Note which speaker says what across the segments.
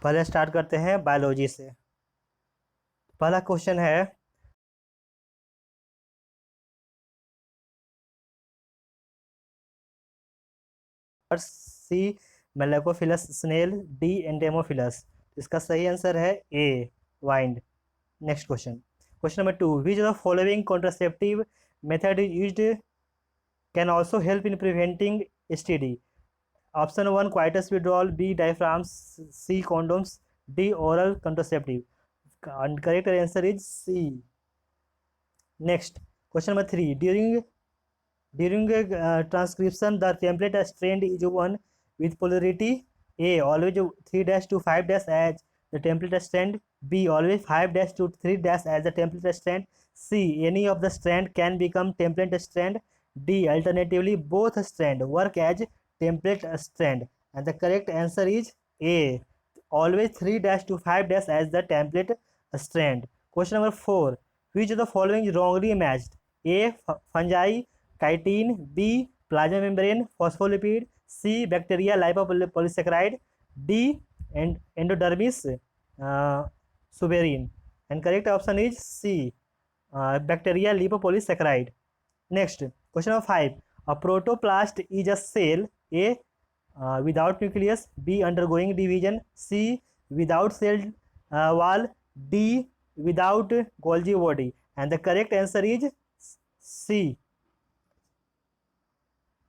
Speaker 1: पहले स्टार्ट करते हैं बायोलॉजी से। पहला क्वेश्चन है सी मेलेकोफिलस स्नेल, डी एंडेमोफिलस। इसका सही आंसर है A wind. Next question, question number 2, which of the following contraceptive method is used can also help in preventing STD? Option 1 coitus withdrawal, B diaphragms, C condoms, D oral contraceptive. Correct answer is C. Next question number 3, during transcription the template strand is one with polarity A always 3 dash to 5 dash as the template strand, B always 5 dash to 3 dash as the template strand, C any of the strand can become template strand, D alternatively both strand work as template strand. And the correct answer is A always 3 dash to 5 dash as the template strand. Question number 4, which of the following is wrongly matched? A fungi, chitin, B plasma membrane phospholipid, C bacteria lipopolysaccharide, D and endodermis suberin. And correct option is C bacteria lipopolysaccharide. Next question number 5, a protoplast is a cell A without nucleus, B undergoing division, C without cell wall, D without Golgi body. And the correct answer is C.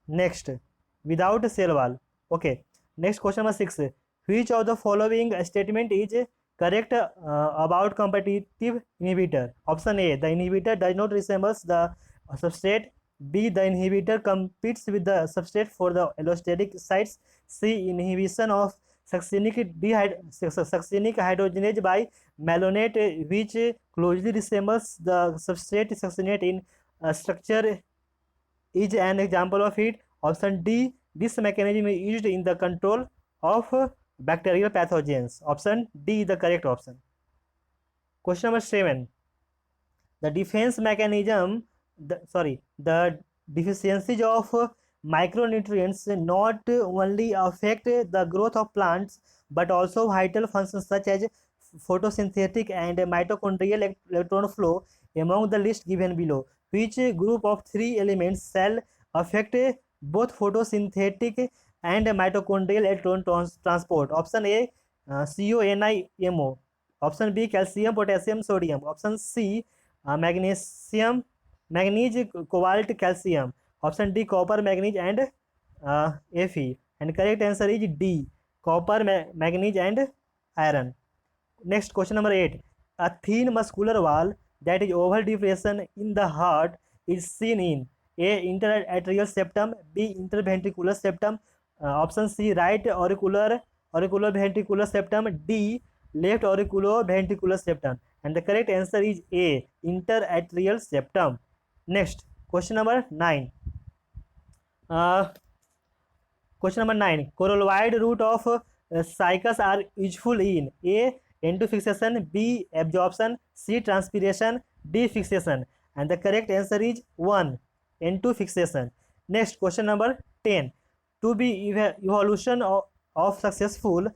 Speaker 1: Next, without cell wall. Okay. Next question number 6, which of the following statement is correct about competitive inhibitor? Option A, the inhibitor does not resemble the substrate, B the inhibitor competes with the substrate for the allostatic sites, C inhibition of succinic hydrogenase by malonate which closely resembles the substrate succinate in structure is an example of it. Option D, this mechanism is used in the control of bacterial pathogens. Option D is the correct option. Question number 7, the defense mechanism, the deficiencies of micronutrients not only affect the growth of plants but also vital functions such as photosynthetic and mitochondrial electron flow. Among the list given below, which group of three elements shall affect both photosynthetic and mitochondrial electron transport? Option A CONIMO, option B calcium potassium sodium, option C magnesium manganese cobalt calcium, option D copper manganese and Fe. And correct answer is D copper manganese and iron. Next question number 8, a thin muscular wall that is oval depression in the heart is seen in A interatrial septum, B interventricular septum, option C right auriculoventricular septum, D left auriculoventricular septum. And the correct answer is A interatrial septum. Next question number 9, question number 9, coralloid root of cycas are useful in A N2 fixation, B absorption, C transpiration, D fixation. And the correct answer is 1 N2 fixation. Next question number 10, to be evolution of successful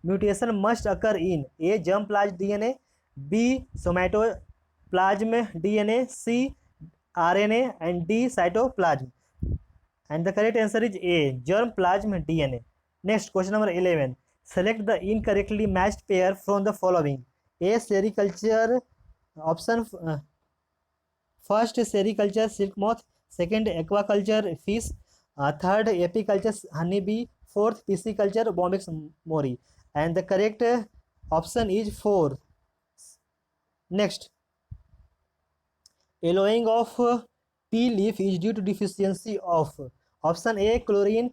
Speaker 1: mutation must occur in A germplasm DNA, B somatoplasm DNA, C RNA, and D cytoplasm. And the correct answer is A germplasm DNA. Next question number 11, select the incorrectly matched pair from the following: A sericulture, option first sericulture silk moth, second aquaculture fish, third apiculture honeybee, fourth pisciculture bombyx mori. And the correct option is 4. Next, yellowing of pea leaf is due to deficiency of option A chlorine,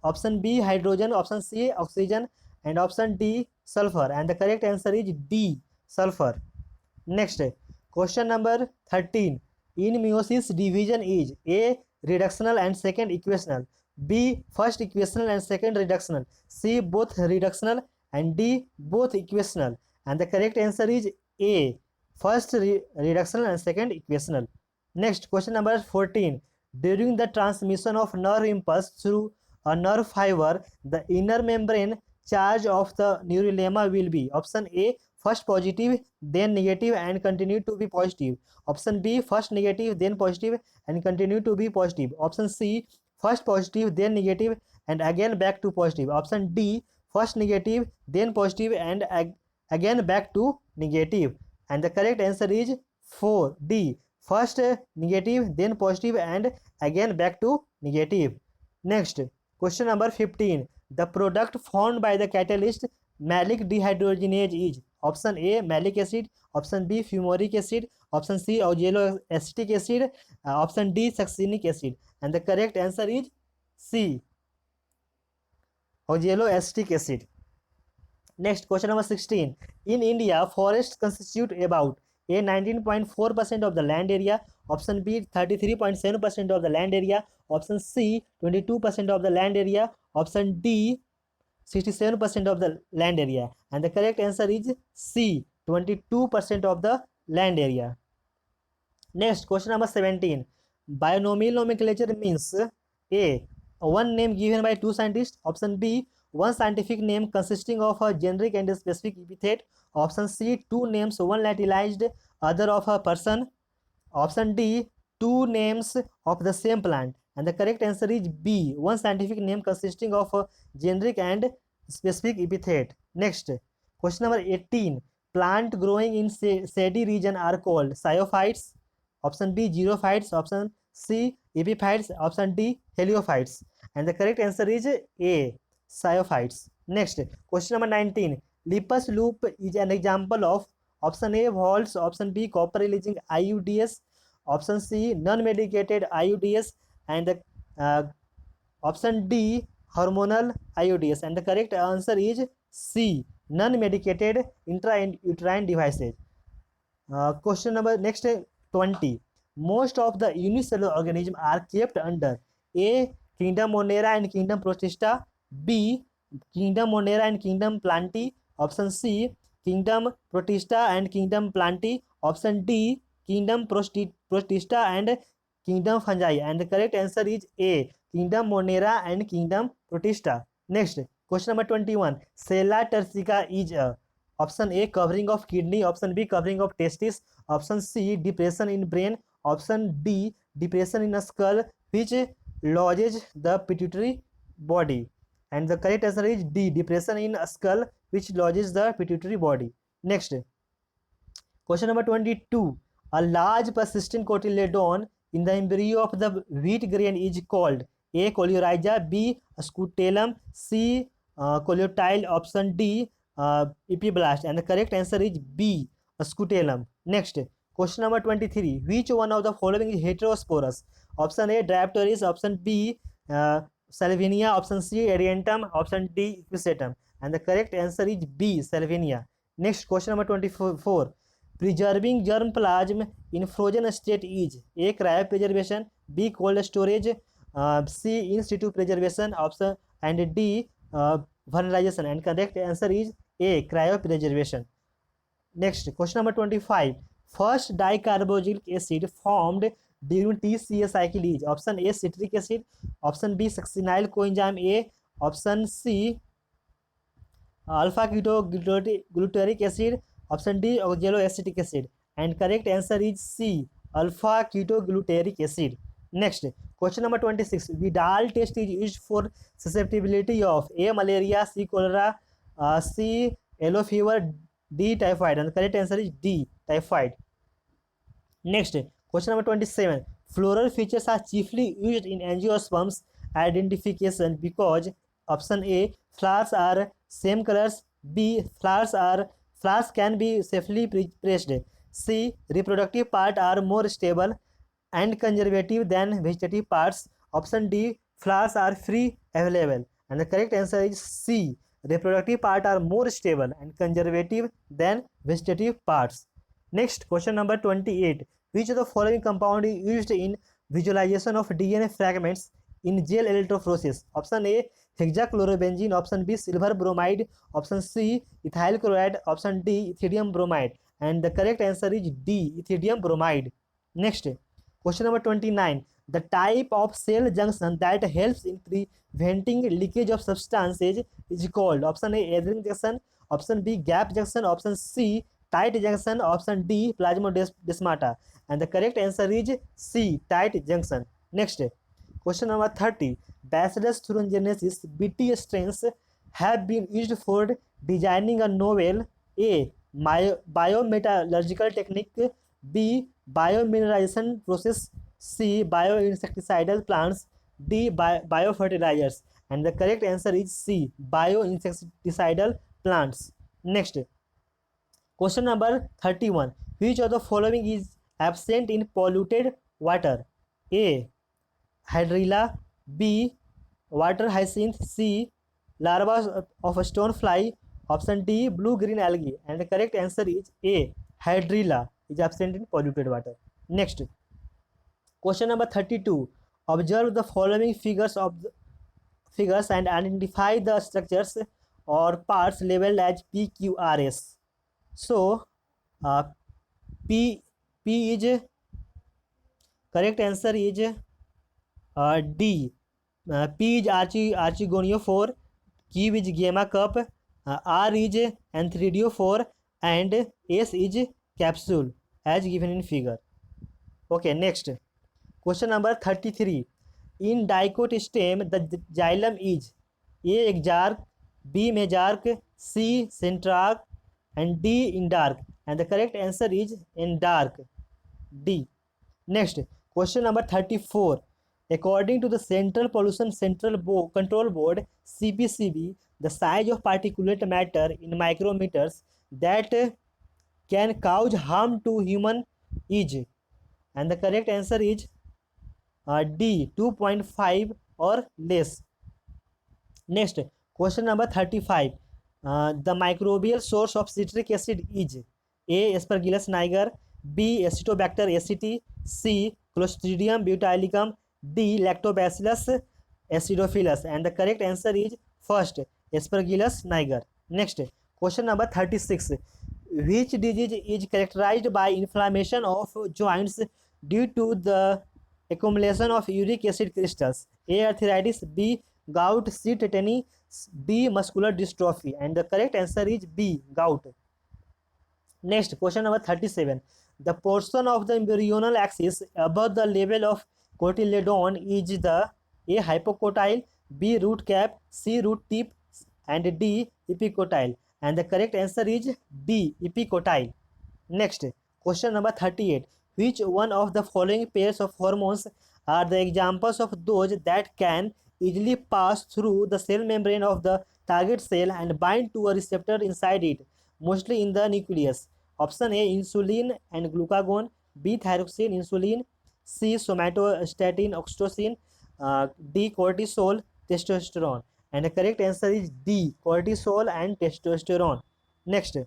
Speaker 1: option B hydrogen, option C oxygen, and option D sulfur. And the correct answer is D sulfur. Next question number 13, in meiosis division is A reductional and second equational, B first equational and second reductional, C both reductional, and D both equational. And the correct answer is A first reductional and second equational. Next question number 14, during the transmission of nerve impulse through a nerve fiber, the inner membrane charge of the neurolemma will be? Option A, first positive then negative and continue to be positive. Option B, first negative then positive and continue to be positive. Option C, first positive then negative and again back to positive. Option D, first negative then positive and again back to negative. And the correct answer is 4D, first negative then positive and again back to negative. Next, question number 15. The product formed by the catalyst malic dehydrogenase is? Option A, malic acid. Option B, fumaric acid. Option C, oxaloacetic acid. Option D, succinic acid. And the correct answer is C, oxaloacetic acid. Next, question number 16. In India, forests constitute about A, 19.4% of the land area. Option B, 33.7% of the land area. Option C, 22% of the land area. Option D, 67% of the land area. And the correct answer is C, 22% of the land area. Next, question number 17. Binomial nomenclature means A, one name given by two scientists. Option B, one scientific name consisting of a generic and a specific epithet. Option C, two names, one Latinized, other of a person. Option D, two names of the same plant. And the correct answer is B, one scientific name consisting of a generic and specific epithet. Next, question number 18. Plant growing in shady region are called xerophytes. Option B, xerophytes. Option C, epiphytes. Option D, heliophytes. And the correct answer is A, xerophytes. Next, question number 19. Lipus loop is an example of? Option A, vaults. Option B, copper releasing IUDs. Option C, non-medicated IUDs. And the option D, hormonal IUDs. And the correct answer is C, non-medicated intrauterine devices. Question number next 20. Most of the unicellular organisms are kept under A, kingdom Monera and kingdom Protista. B, kingdom Monera and kingdom Plantae. Option C, kingdom Protista and kingdom Plantae. Option D, kingdom Protista and kingdom Fungi. And the correct answer is A, kingdom Monera and kingdom Protista. Next, question number 21. Sella turcica is a? Option A, covering of kidney. Option B, covering of testis. Option C, depression in brain. Option D, depression in a skull which lodges the pituitary body. And the correct answer is D, depression in a skull which lodges the pituitary body. Next, question number 22. A large persistent cotyledon in the embryo of the wheat grain is called A, coleorhiza. B, scutellum. C, coleoptile. Option D, epiblast. And the correct answer is B, scutellum. Next, question number 23. Which one of the following is heterosporous? Option A, Diapteris. Option B, Salvinia. Option C, Ariantum. Option D, Equisetum. And the correct answer is B, Salvinia. Next, question number 24. Preserving germplasm in frozen state is A, cryopreservation. B, cold storage. C, in situ preservation. Option and D, vernalization. And correct answer is A, cryopreservation. Next, question number 25. First dicarboxylic acid formed during TCA cycle is? Option A, citric acid. Option B, succinyl coenzyme A. Option C, alpha ketogluteric acid. Option D, oxaloacetic acid. And correct answer is C, alpha ketogluteric acid. Next, question number 26. Vidal test is used for susceptibility of A, malaria. C, cholera. C, yellow fever. D, typhoid. And the correct answer is D, typhoid. Next, question number 27. Floral features are chiefly used in angiosperms identification because option A, flowers are same colors. B, flowers can be safely pressed. C, reproductive part are more stable and conservative than vegetative parts. Option D, flowers are free available. And the correct answer is C, reproductive part are more stable and conservative than vegetative parts. Next, question number 28. Which of the following compound is used in visualization of DNA fragments in gel electrophoresis? Option A, hexachlorobenzene. Option B, silver bromide. Option C, ethyl chloride. Option D, ethidium bromide. And the correct answer is D, ethidium bromide. Next, question number 29. The type of cell junction that helps in preventing leakage of substances is called option A Adherent junction, option B gap junction, option C tight junction, option D plasmodesmata, and the correct answer is C tight junction. Next question number 30. Bacillus thuringiensis Bt strains have been used for designing a novel A biometallurgical technique, B biomineralization process, C bioinsecticidal plants, D biofertilizers, and the correct answer is C bioinsecticidal plants. Next question number 31. Which of the following is absent in polluted water? A hydrilla, B water hyacinth, C larva of a stonefly, option D blue green algae, and the correct answer is A hydrilla is absent in polluted water. Next question number 32. Observe the following figures and identify the structures or parts labeled as PQRS. So P is correct answer is D. P is archigoniophore, Q is gamma cup, R is anthridiophore, and S is capsule as given in figure. Okay, next question number 33. In dicot stem, the xylem is A exarch, B mesorrheic, C centrarch, and D endarch, and the correct answer is endarch, D. Next question number 34. According to the Central Pollution Control Board CPCB, the size of particulate matter in micrometers that can cause harm to human is, and the correct answer is D 2.5 or less. Next question number 35. The microbial source of citric acid is A Aspergillus niger, B Acetobacter aceti, C Clostridium botulinum, D Lactobacillus acidophilus, and the correct answer is first Aspergillus niger. Next question number 36. Which disease is characterized by inflammation of joints due to the accumulation of uric acid crystals? A arthritis, B gout, C tetany, D muscular dystrophy, and the correct answer is B gout. Next question number 37. The portion of the embryonal axis above the level of cotyledon is the A hypocotyle, B root cap, C root tip, and D epicotyle, and the correct answer is D epicotyle. Next question number 38. Which one of the following pairs of hormones are the examples of those that can easily pass through the cell membrane of the target cell and bind to a receptor inside it, mostly in the nucleus? Option A insulin and glucagon, B thyroxine insulin, C somatostatin oxytocin, D cortisol testosterone, and the correct answer is D cortisol and testosterone. Next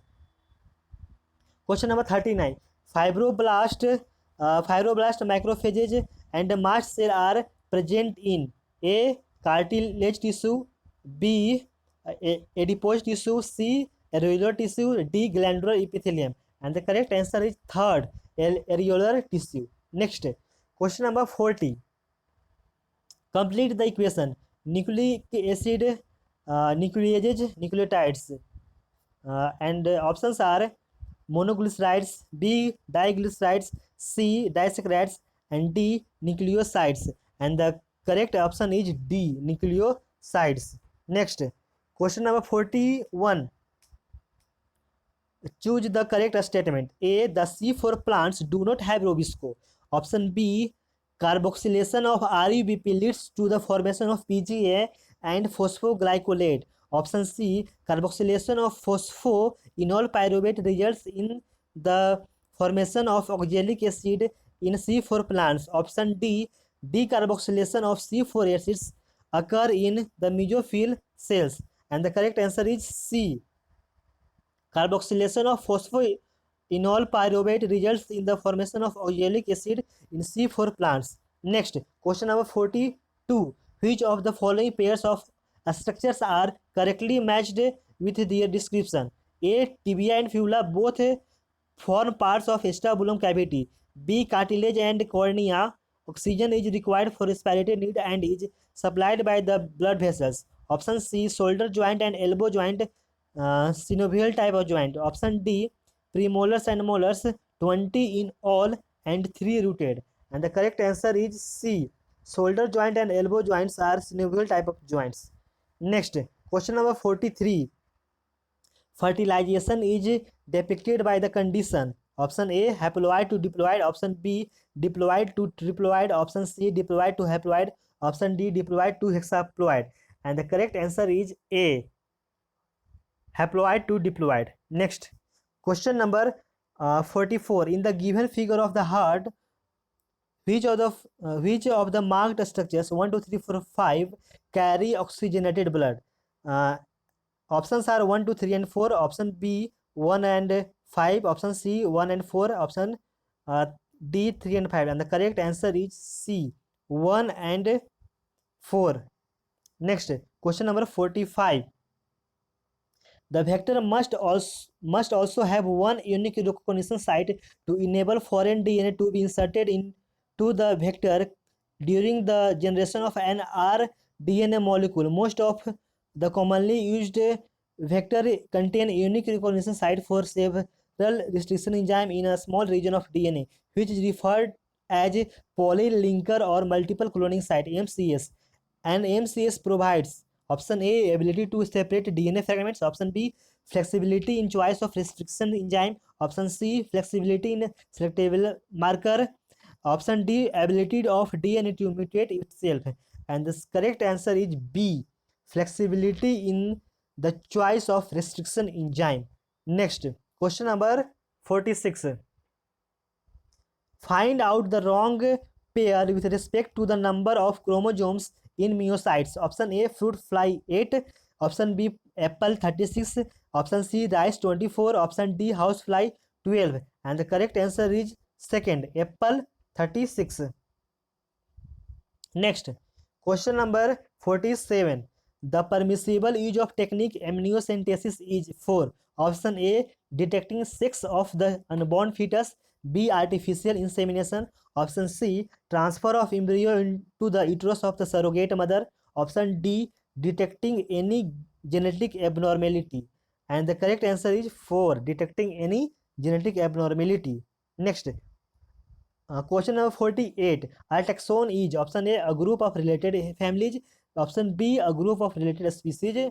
Speaker 1: question number 39. Fibroblast macrophages and mast cell are present in A cartilage tissue, B adipose tissue, C areolar tissue, D glandular epithelium, and the correct answer is third areolar tissue. Next question number 40. Complete the equation. Nucleic acid nucleases nucleotides, and options are monoglycerides, B diglycerides, C disaccharides, and D nucleosides, and the correct option is D nucleosides. Next question number 41. Choose the correct statement. A. The C4 plants do not have Robisco. Option B. Carboxylation of RUBP leads to the formation of PGA and phosphoglycolate. Option C. Carboxylation of phosphoenol pyruvate results in the formation of oxalic acid in C4 plants. Option D. Decarboxylation of C4 acids occur in the mesophyll cells, and the correct answer is C. Carboxylation of phosphoenol pyruvate results in the formation of oxalic acid in C4 plants. Next question number 42. Which of the following pairs of structures are correctly matched with their description? A. Tibia and fibula both form parts of acetabulum cavity. B. Cartilage and cornea oxygen is required for respiratory need and is supplied by the blood vessels. Option C, shoulder joint and elbow joint, synovial type of joint. Option D, premolars and molars, 20 in all and 3 rooted. And the correct answer is C, shoulder joint and elbow joints are synovial type of joints. Next, question number 43. Fertilization is depicted by the condition. Option A, haploid to diploid. Option B, diploid to triploid. Option C, diploid to haploid. Option D, diploid to hexaploid. And the correct answer is A, haploid to diploid. Next, question number 44. In the given figure of the heart, which of the marked structures 1, 2, 3, 4, 5 carry oxygenated blood? Options are 1, 2, 3 and 4. Option B 1 and 5. Option C 1 and 4. Option D 3 and 5. And the correct answer is C, 1 and 4. Next, question number 45. The vector must also have one unique recognition site to enable foreign DNA to be inserted into the vector during the generation of an rDNA molecule. Most of the commonly used vector contain unique recognition site for several restriction enzyme in a small region of DNA, which is referred as polylinker or multiple cloning site, MCS. And MCS provides option A, ability to separate DNA fragments. Option B, flexibility in choice of restriction enzyme. Option C, flexibility in selectable marker. Option D, ability of DNA to mutate itself. And the correct answer is B, flexibility in the choice of restriction enzyme. Next, question number 46. Find out the wrong pair with respect to the number of chromosomes in meiocytes. Option A, fruit fly 8. Option B, apple 36. Option C, rice 24. Option D, house fly 12. And the correct answer is second, apple 36. Next, question number 47. The permissible use of technique amniocentesis is for option A, detecting sex of the unborn fetus. B, artificial insemination. Option C, transfer of embryo into the uterus of the surrogate mother. Option D, detecting any genetic abnormality. And the correct answer is 4, detecting any genetic abnormality. Next, question number 48. A taxon is option A, a group of related families. Option B, a group of related species.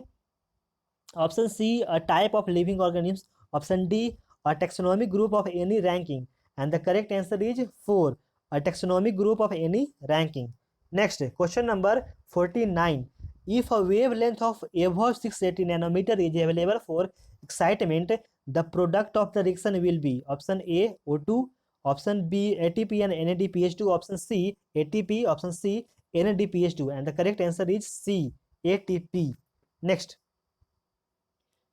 Speaker 1: Option C, a type of living organisms. Option D, a taxonomic group of any ranking. And the correct answer is 4, a taxonomic group of any ranking. Next, question number 49. If a wavelength of above 680 nanometer is available for excitement, the product of the reaction will be option A, O2. Option B, ATP and NADPH2. Option C, ATP. Option C, NADPH2. And the correct answer is C, ATP. Next,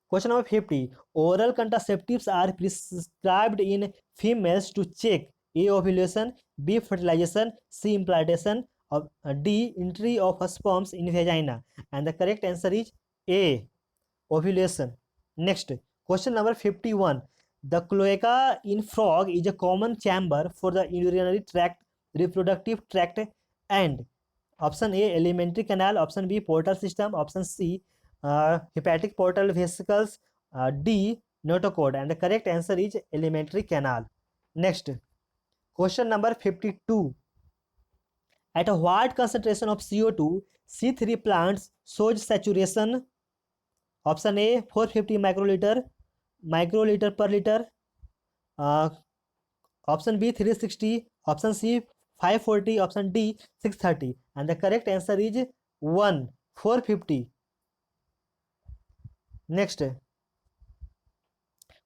Speaker 1: question number 50. Oral contraceptives are prescribed in females to check A, ovulation, B, fertilization, C, implantation, D, entry of sperms in vagina. And the correct answer is A, ovulation. Next, question number 51. The cloaca in frog is a common chamber for the urinary tract, reproductive tract, and option A, alimentary canal. Option B, portal system. Option C, hepatic portal vesicles. D, notochord. And the correct answer is alimentary canal. Next, question number 52. At a what concentration of CO2 C3 plants shows saturation? Option A, 450 microliter per liter. Option B, 360. Option C, 540. Option D, 630. And the correct answer is 1, 450. Next,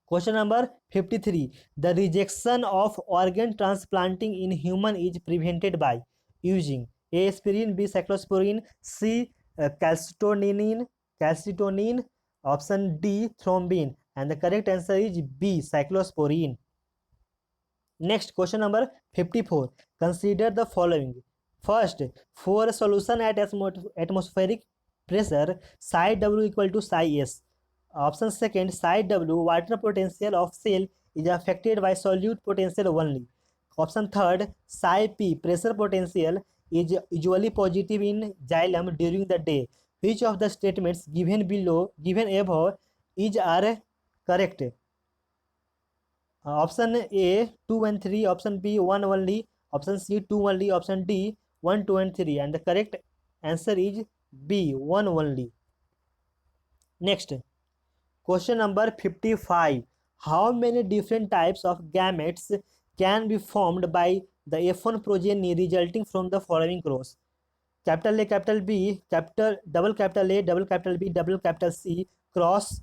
Speaker 1: question number 53. The rejection of organ transplanting in human is prevented by using A, aspirin, B, cyclosporine, C, calcitonin, option D, thrombin. And the correct answer is B, cyclosporine. Next, question number 54. Consider the following. First, for a solution at atmospheric pressure, psi W equal to psi S. Option second, psi W, water potential of cell is affected by solute potential only. Option third, psi p pressure potential is usually positive in xylem during the day. Which of the statements given above is are correct? Option A 2 and 3, option B 1 only, option C 2 only, option D 1, 2 and 3, and the correct answer is B 1 only. Next, question number 55. How many different types of gametes can be formed by the F1 progeny resulting from the following cross? Capital A, capital B, capital A, double capital B, double capital C, cross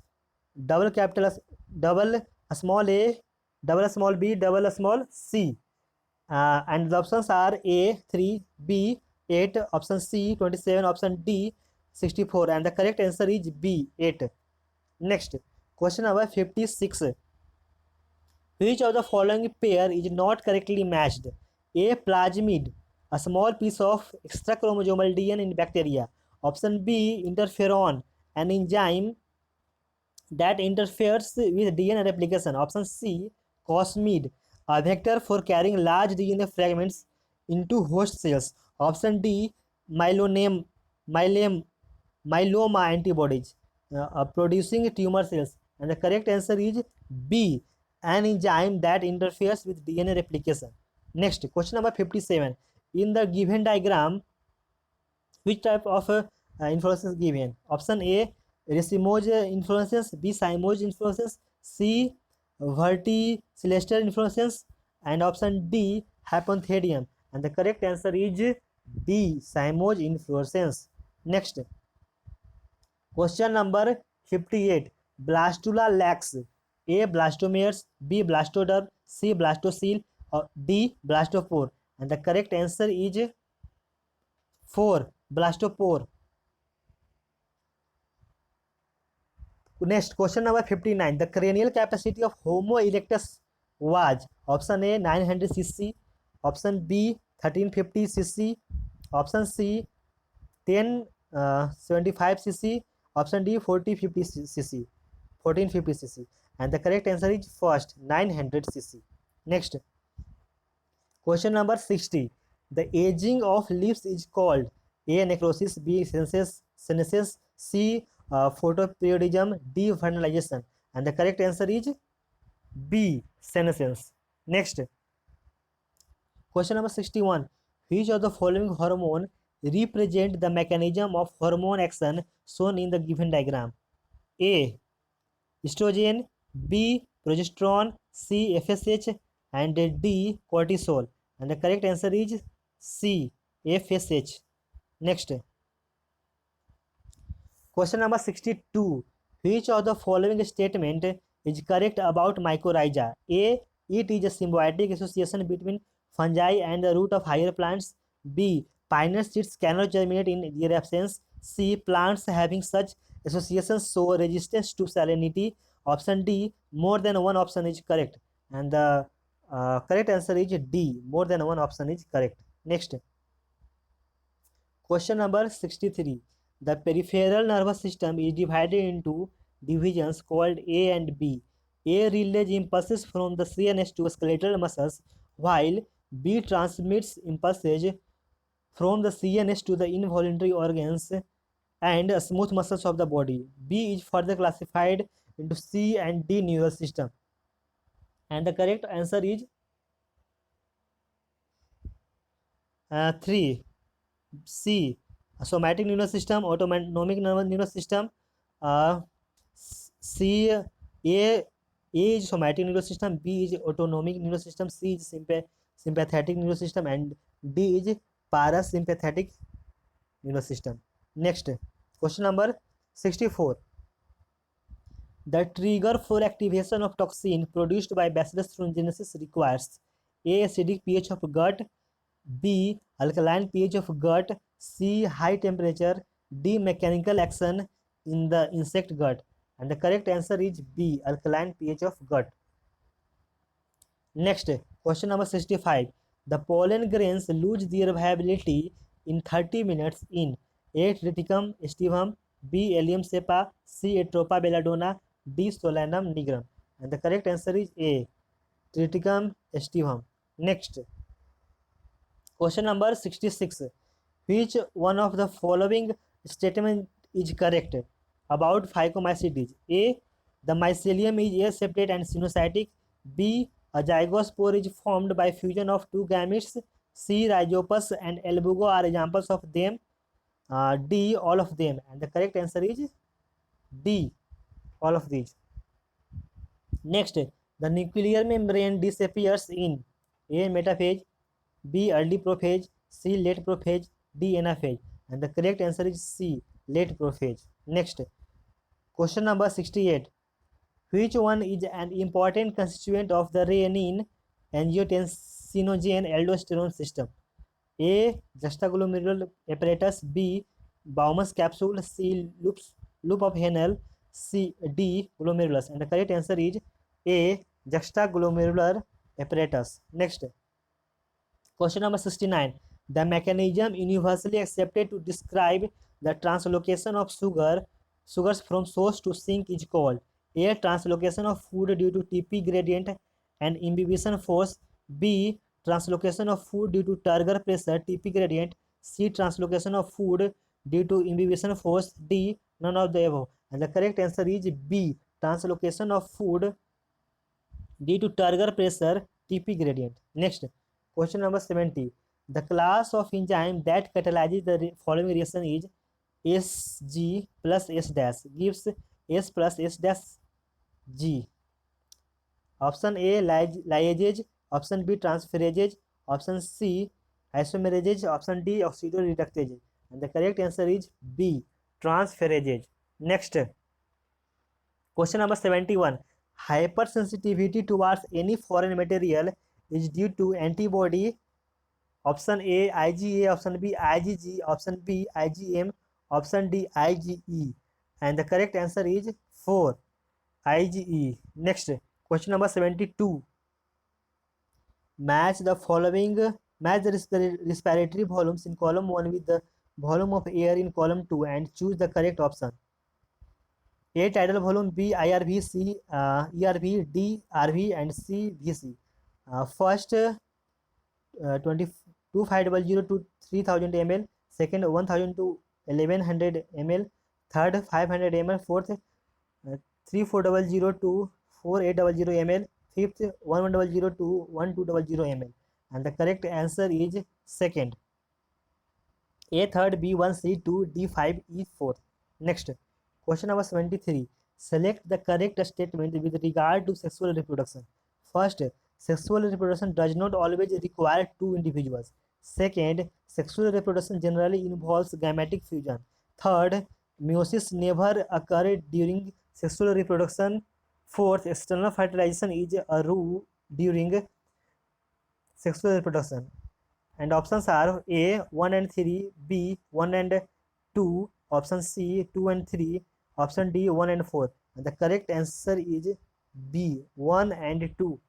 Speaker 1: double capital double small a, double small b, double small c. And the options are A 3, B 8, option C 27, option D 64, and the correct answer is B 8. Next, question number 56. Which of the following pair is not correctly matched? A. Plasmid, a small piece of extra chromosomal DNA in bacteria. Option B. Interferon, an enzyme that interferes with DNA replication. Option C. Cosmid, a vector for carrying large DNA fragments into host cells. Option D. Myeloname, myelem, myeloma antibodies producing tumor cells. And the correct answer is B. An enzyme that interferes with DNA replication. Next, question number 57. In the given diagram, which type of influences given? Option A, racemose influences, B, cymose influences, C, verticillation influences, and option D, hypothedium. And the correct answer is B, cymose influences. Next, question number 58. Blastula lacks A. Blastomeres, B. Blastoderm, C. Blastocele, or D. Blastopore. And the correct answer is 4. Blastopore. Next, question number 59. The cranial capacity of Homo erectus was option A 900 cc, option B 1350 cc, option C 1075 cc, option D 4050 cc, 1450 cc, and the correct answer is first 900 cc. Next, question number 60. The aging of leaves is called A. Necrosis, B. Senescence, C. Photoperiodism, D. Vernalization, and the correct answer is B. Senescence. Next, question number 61. Which of the following hormone represent the mechanism of hormone action shown in the given diagram? A. Estrogen, B. Progesterone, C. FSH, and D. Cortisol. And the correct answer is C. FSH. Next, question number 62. Which of the following statement is correct about mycorrhiza? A. It is a symbiotic association between fungi and the root of higher plants. B. Pioneer seeds cannot germinate in their absence. C. Plants having such associations show resistance to salinity. Option D. More than one option is correct. And the correct answer is D. More than one option is correct. Next, question number 63. The peripheral nervous system is divided into divisions called A and B. A relays impulses from the CNS to skeletal muscles, while B transmits impulses from the CNS to the involuntary organs and smooth muscles of the body. B is further classified into C and D neural system. And the correct answer is 3. C. Somatic nervous system, autonomic nervous system. C. A is somatic nervous system, B is autonomic nervous system, C is sympathetic nervous system, and D is parasympathetic nervous system. Next, question number 64. The trigger for activation of toxin produced by Bacillus thuringiensis requires A. Acidic pH of gut, B. Alkaline pH of gut, C. High temperature, D. Mechanical action in the insect gut. And the correct answer is B. Alkaline pH of gut. Next, question number 65. The pollen grains lose their viability in 30 minutes in A. Triticum aestivum, B. Allium cepa, C. Atropa belladonna, D. Solanum nigrum. And the correct answer is A. Triticum aestivum. Next, question number 66. Which one of the following statement is correct about phycomycetes? A. The mycelium is aseptate and sinusotic. B. A zygospore is formed by fusion of two gametes. C. Rhizopus and albugo are examples of them. D. All of them. And the correct answer is D. All of these. Next, the nuclear membrane disappears in A. Metaphase, B. Early prophase, C. Late prophase, D. Anaphase. And the correct answer is C. Late prophase. Next, question number 68. Which one is an important constituent of the renin angiotensinogen aldosterone system? A. Juxtaglomerular apparatus. B. Bowman's capsule. C. Loop of Henle. C. D. Glomerulus. And the correct answer is A. Juxtaglomerular apparatus. Next, question number 69. The mechanism universally accepted to describe the translocation of sugars from source to sink is called A. Translocation of food due to TP gradient and imbibition force. B. Translocation of food due to turgor pressure TP gradient. C. Translocation of food due to imbibition force. D. None of the above. And the correct answer is B. Translocation of food due to turgor pressure TP gradient. Next, question number 70. The class of enzyme that catalyzes the following reaction is Sg plus S dash gives S plus S dash G. Option A lyases, option B transferases, option C isomerases, option D oxidoreductases. And the correct answer is B. Transferases. Next, question number 71. Hypersensitivity towards any foreign material is due to antibody. Option A IgA, option B IgG, option B IgM, option D IgE. And the correct answer is 4. IgE. Next, question number 72. Match the respiratory volumes in column 1 with the volume of air in column 2 and choose the correct option. A. Tidal volume, B. IRV, C. ERV, D. RV, and C. VC. First, 2500 to 3000 ml. Second, 1000 to 1100 ml. Third, 500 ml. Fourth, 3400 to 4800 ml. Fifth, 1100 to 1200 ml. And the correct answer is second. A. Third, B. 1, C. 2, D. 5, E. 4. Next, question number 73. Select the correct statement with regard to sexual reproduction. First, sexual reproduction does not always require two individuals. Second, sexual reproduction generally involves gametic fusion. Third, meiosis never occurs during sexual reproduction. Fourth, external fertilization is a rule during sexual reproduction. And options are A. 1 and 3, B. 1 and 2, option C. 2 and 3, option D. 1 and 4. And the correct answer is B. 1 and 2.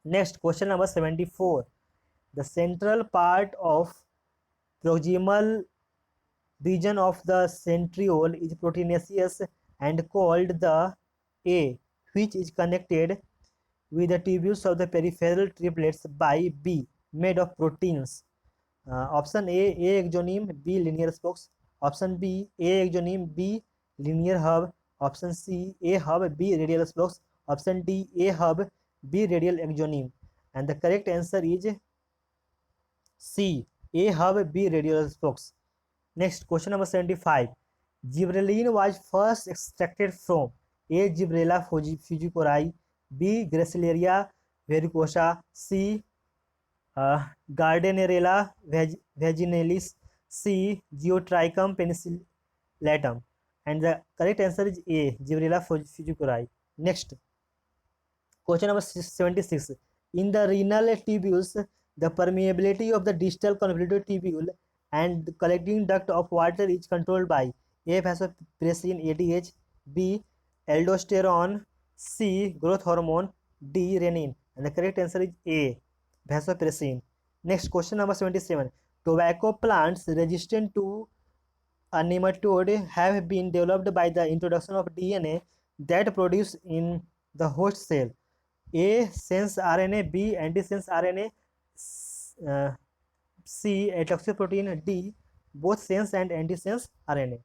Speaker 1: Next, question number 74. The central part of proximal region of the centriole is proteinaceous and called the A, which is connected with the tubules of the peripheral triplets by B, made of proteins. Option A axoneme, B linear spokes. Option B, A axoneme, B linear hub. Option C, A hub, B radial spokes. Option D, A hub, B radial axoneme. And the correct answer is C, A hub, B radial spokes. Next, question number 75. Gibberellin was first extracted from A. Gibberella fusicori, B. Gracilaria verrucosa, C. Gardnerella vaginalis, C. Geotrichum penicillatum. And the correct answer is A. Gibberella fusicori. Next, question number 76. In the renal tubules, the permeability of the distal convoluted tubule and the collecting duct of water is controlled by A. vasopressin ADH, B. aldosterone, C. growth hormone, D. renin. And the correct answer is A. vasopressin. Next, question number 77. Tobacco plants resistant to a nematode have been developed by the introduction of DNA that produced in the host cell. A sense RNA, B antisense RNA, C a toxic protein, D both sense and antisense RNA.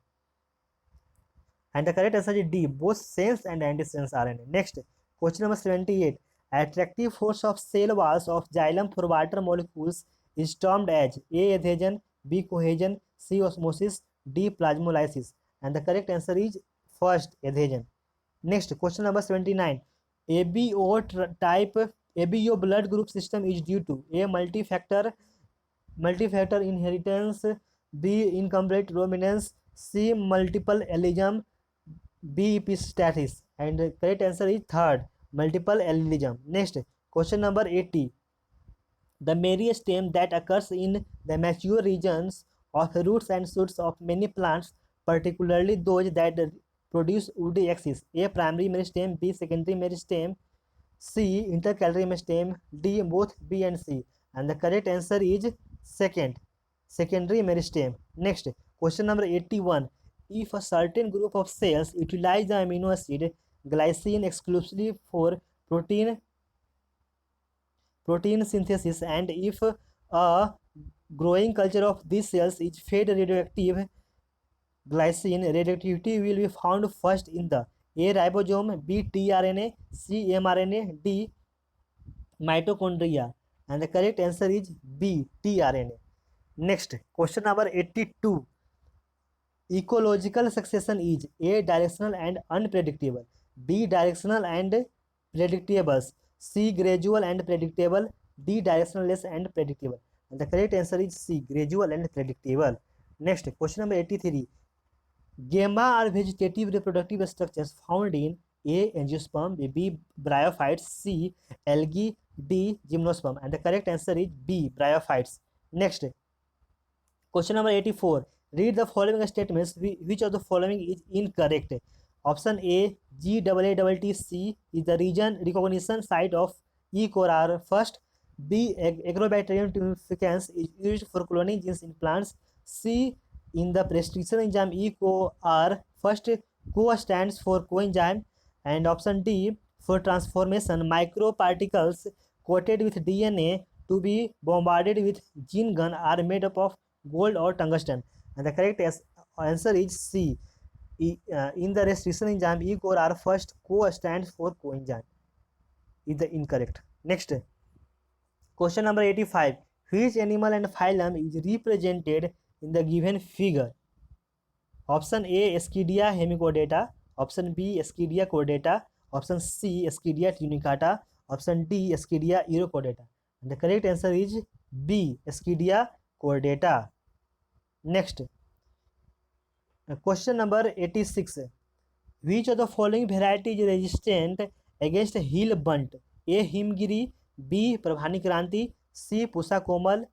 Speaker 1: And the correct answer is D, both sense and antisense RNA. Next, question number 78. Attractive force of cell walls of xylem for water molecules is termed as A. adhesion, B. cohesion, C. osmosis, D. plasmolysis. And the correct answer is first, adhesion. Next, question number 79. ABO type ABO blood group system is due to A. multi-factor inheritance, B. incomplete dominance, C. multiple allelism, B. epistasis. And the correct answer is third, multiple allelism. Next, question number 80. The meristem that occurs in the mature regions of roots and shoots of many plants, particularly those that produce woody axis. A. primary meristem, B. secondary meristem, C. intercalary meristem, D. both B and C. And the correct answer is second, secondary meristem. Next, question number 81. If a certain group of cells utilize the amino acid glycine exclusively for protein synthesis, and if a growing culture of these cells is fed radioactive glycine, radioactivity will be found first in the A. ribosome, B. tRNA, C. mRNA, D. mitochondria. And the correct answer is B. tRNA. Next, question number 82. Ecological succession is A. directional and unpredictable, B. directional and predictable, C. gradual and predictable, D. directionless and predictable. And the correct answer is C. gradual and predictable. Next, question number 83. Gamma are vegetative reproductive structures found in A. angiosperm, B. bryophytes, C. algae, D. gymnosperm. And the correct answer is B. bryophytes. Next, question number 84. Read the following statements. Which of the following is incorrect? Option A. GAATC is the region recognition site of E. core first. B. Agrobacterium tumeficans is used for cloning genes in plants. C. In the prescription enzyme E. core first, co stands for coenzyme. And option D. For transformation, microparticles coated with DNA to be bombarded with gene gun are made up of gold or tungsten. And the correct answer is C. In the restriction enzyme E. core first, co stands for coenzyme. Is the incorrect. Next, question number 85. Which animal and phylum is represented in the given figure? Option A. Eschidia hemicordata, option B. Eschidia cordata, option C. Eschidia tunicata, option D. Eschidia eurocordata. And the correct answer is B. Eschidia cordata. Next, question number 86. Which of the following variety is resistant against heel bunt? A. Himgiri, B. Prabhani Kranti, C. Pusa Komal,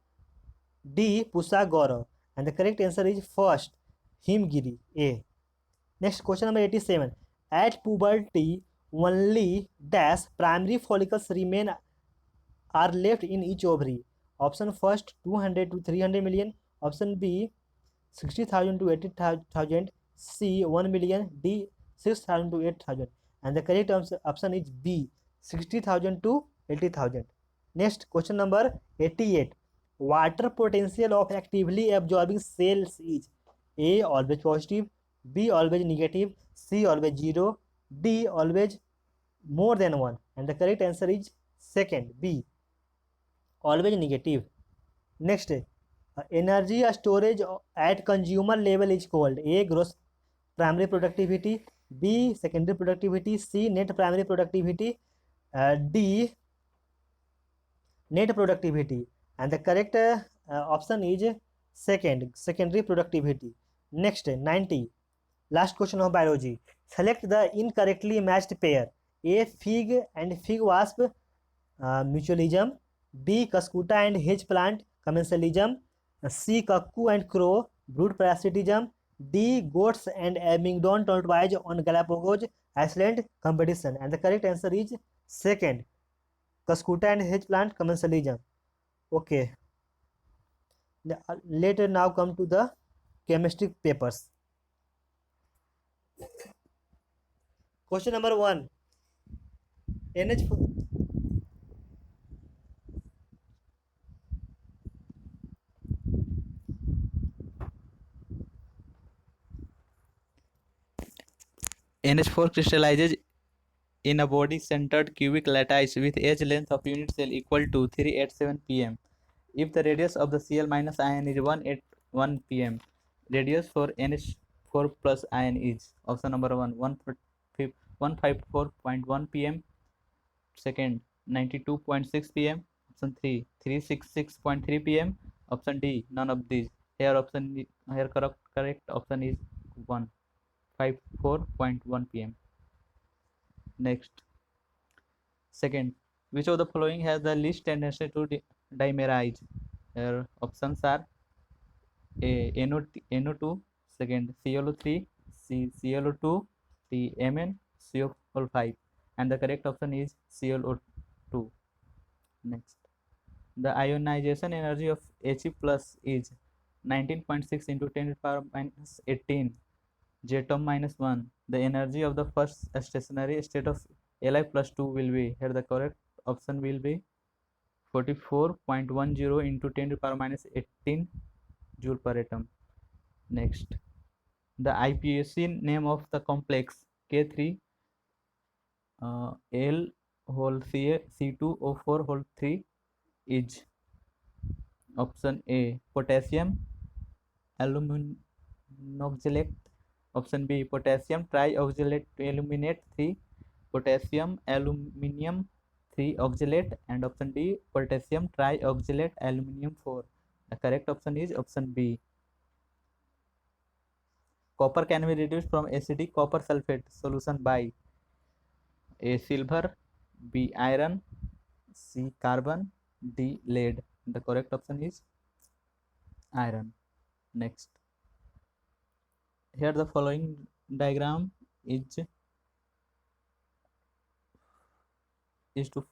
Speaker 1: D. Pusa Gaurav. And the correct answer is first, Himgiri, A. Next, question number 87. At puberty, only dash primary follicles remain are left in each ovary. Option first, 200 to 300 million. Option B, 60,000 to 80,000. C, 1 million. D, 6,000 to 8,000. And the correct option is B, 60,000 to 80,000. Next, question number 88. Water potential of actively absorbing cells is A. always positive, B. always negative, C. always 0, D. always more than 1. And the correct answer is second, B. always negative. Next, energy storage at consumer level is called A. gross primary productivity, B. secondary productivity, C. net primary productivity, D. net productivity. And the correct option is second, secondary productivity. Next, 90. Last question of biology. Select the incorrectly matched pair. A. fig and fig wasp mutualism, B. Cuscuta and hedge plant commensalism, C. cuckoo and crow brood parasitism, D. goats and Abingdon tortoise on Galapagos Island competition. And the correct answer is second, Cuscuta and hedge plant commensalism. Okay. Later now come to the chemistry papers. Question number 1.
Speaker 2: NH4 crystallizes in a body-centered cubic lattice with edge length of unit cell equal to 387 pm. If the radius of the Cl minus ion is 181 pm, radius for NH4 plus ion is option number 1 154.1 pm, second 92.6 pm, option 3 366.3 pm, option D none of these. Here correct option is 154.1 pm. Next, second, which of the following has the least tendency to dimerize? Here options are A NO2, second ClO3, C ClO2, D Mn, CO5, and the correct option is ClO2. Next, the ionization energy of He plus is 19.6 into 10 to the power minus 18 J-term minus 1. The energy of the first stationary state of Li plus 2 will be, here the correct option will be 44.10 into 10 to the power minus 18 joule per atom. Next, the IUPAC name of the complex K3 L whole C2O4 whole 3 is option A potassium aluminoxylate, option B potassium trioxylate aluminate 3, potassium aluminium 3 oxalate, and option D potassium trioxylate aluminium 4. The correct option is option B. Copper can be reduced from acidic copper sulfate solution by A silver, B iron, C carbon, D lead. The correct option is iron. Next, here the following diagram is to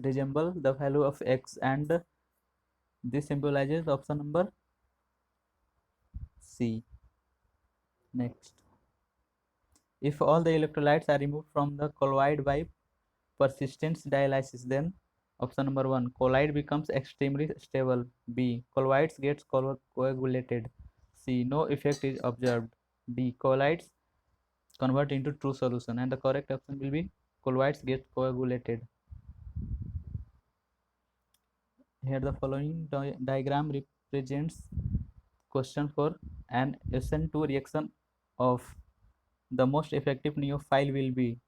Speaker 2: resemble the value of x, and this symbolizes the option number C. Next, if all the electrolytes are removed from the colloid by persistence dialysis, then option number 1 colloid becomes extremely stable, B colloids gets coagulated, C no effect is observed, D colloids convert into true solution, and the correct option will be colloids get coagulated. Here the following diagram represents question for an SN2 reaction of the most effective neophile will be,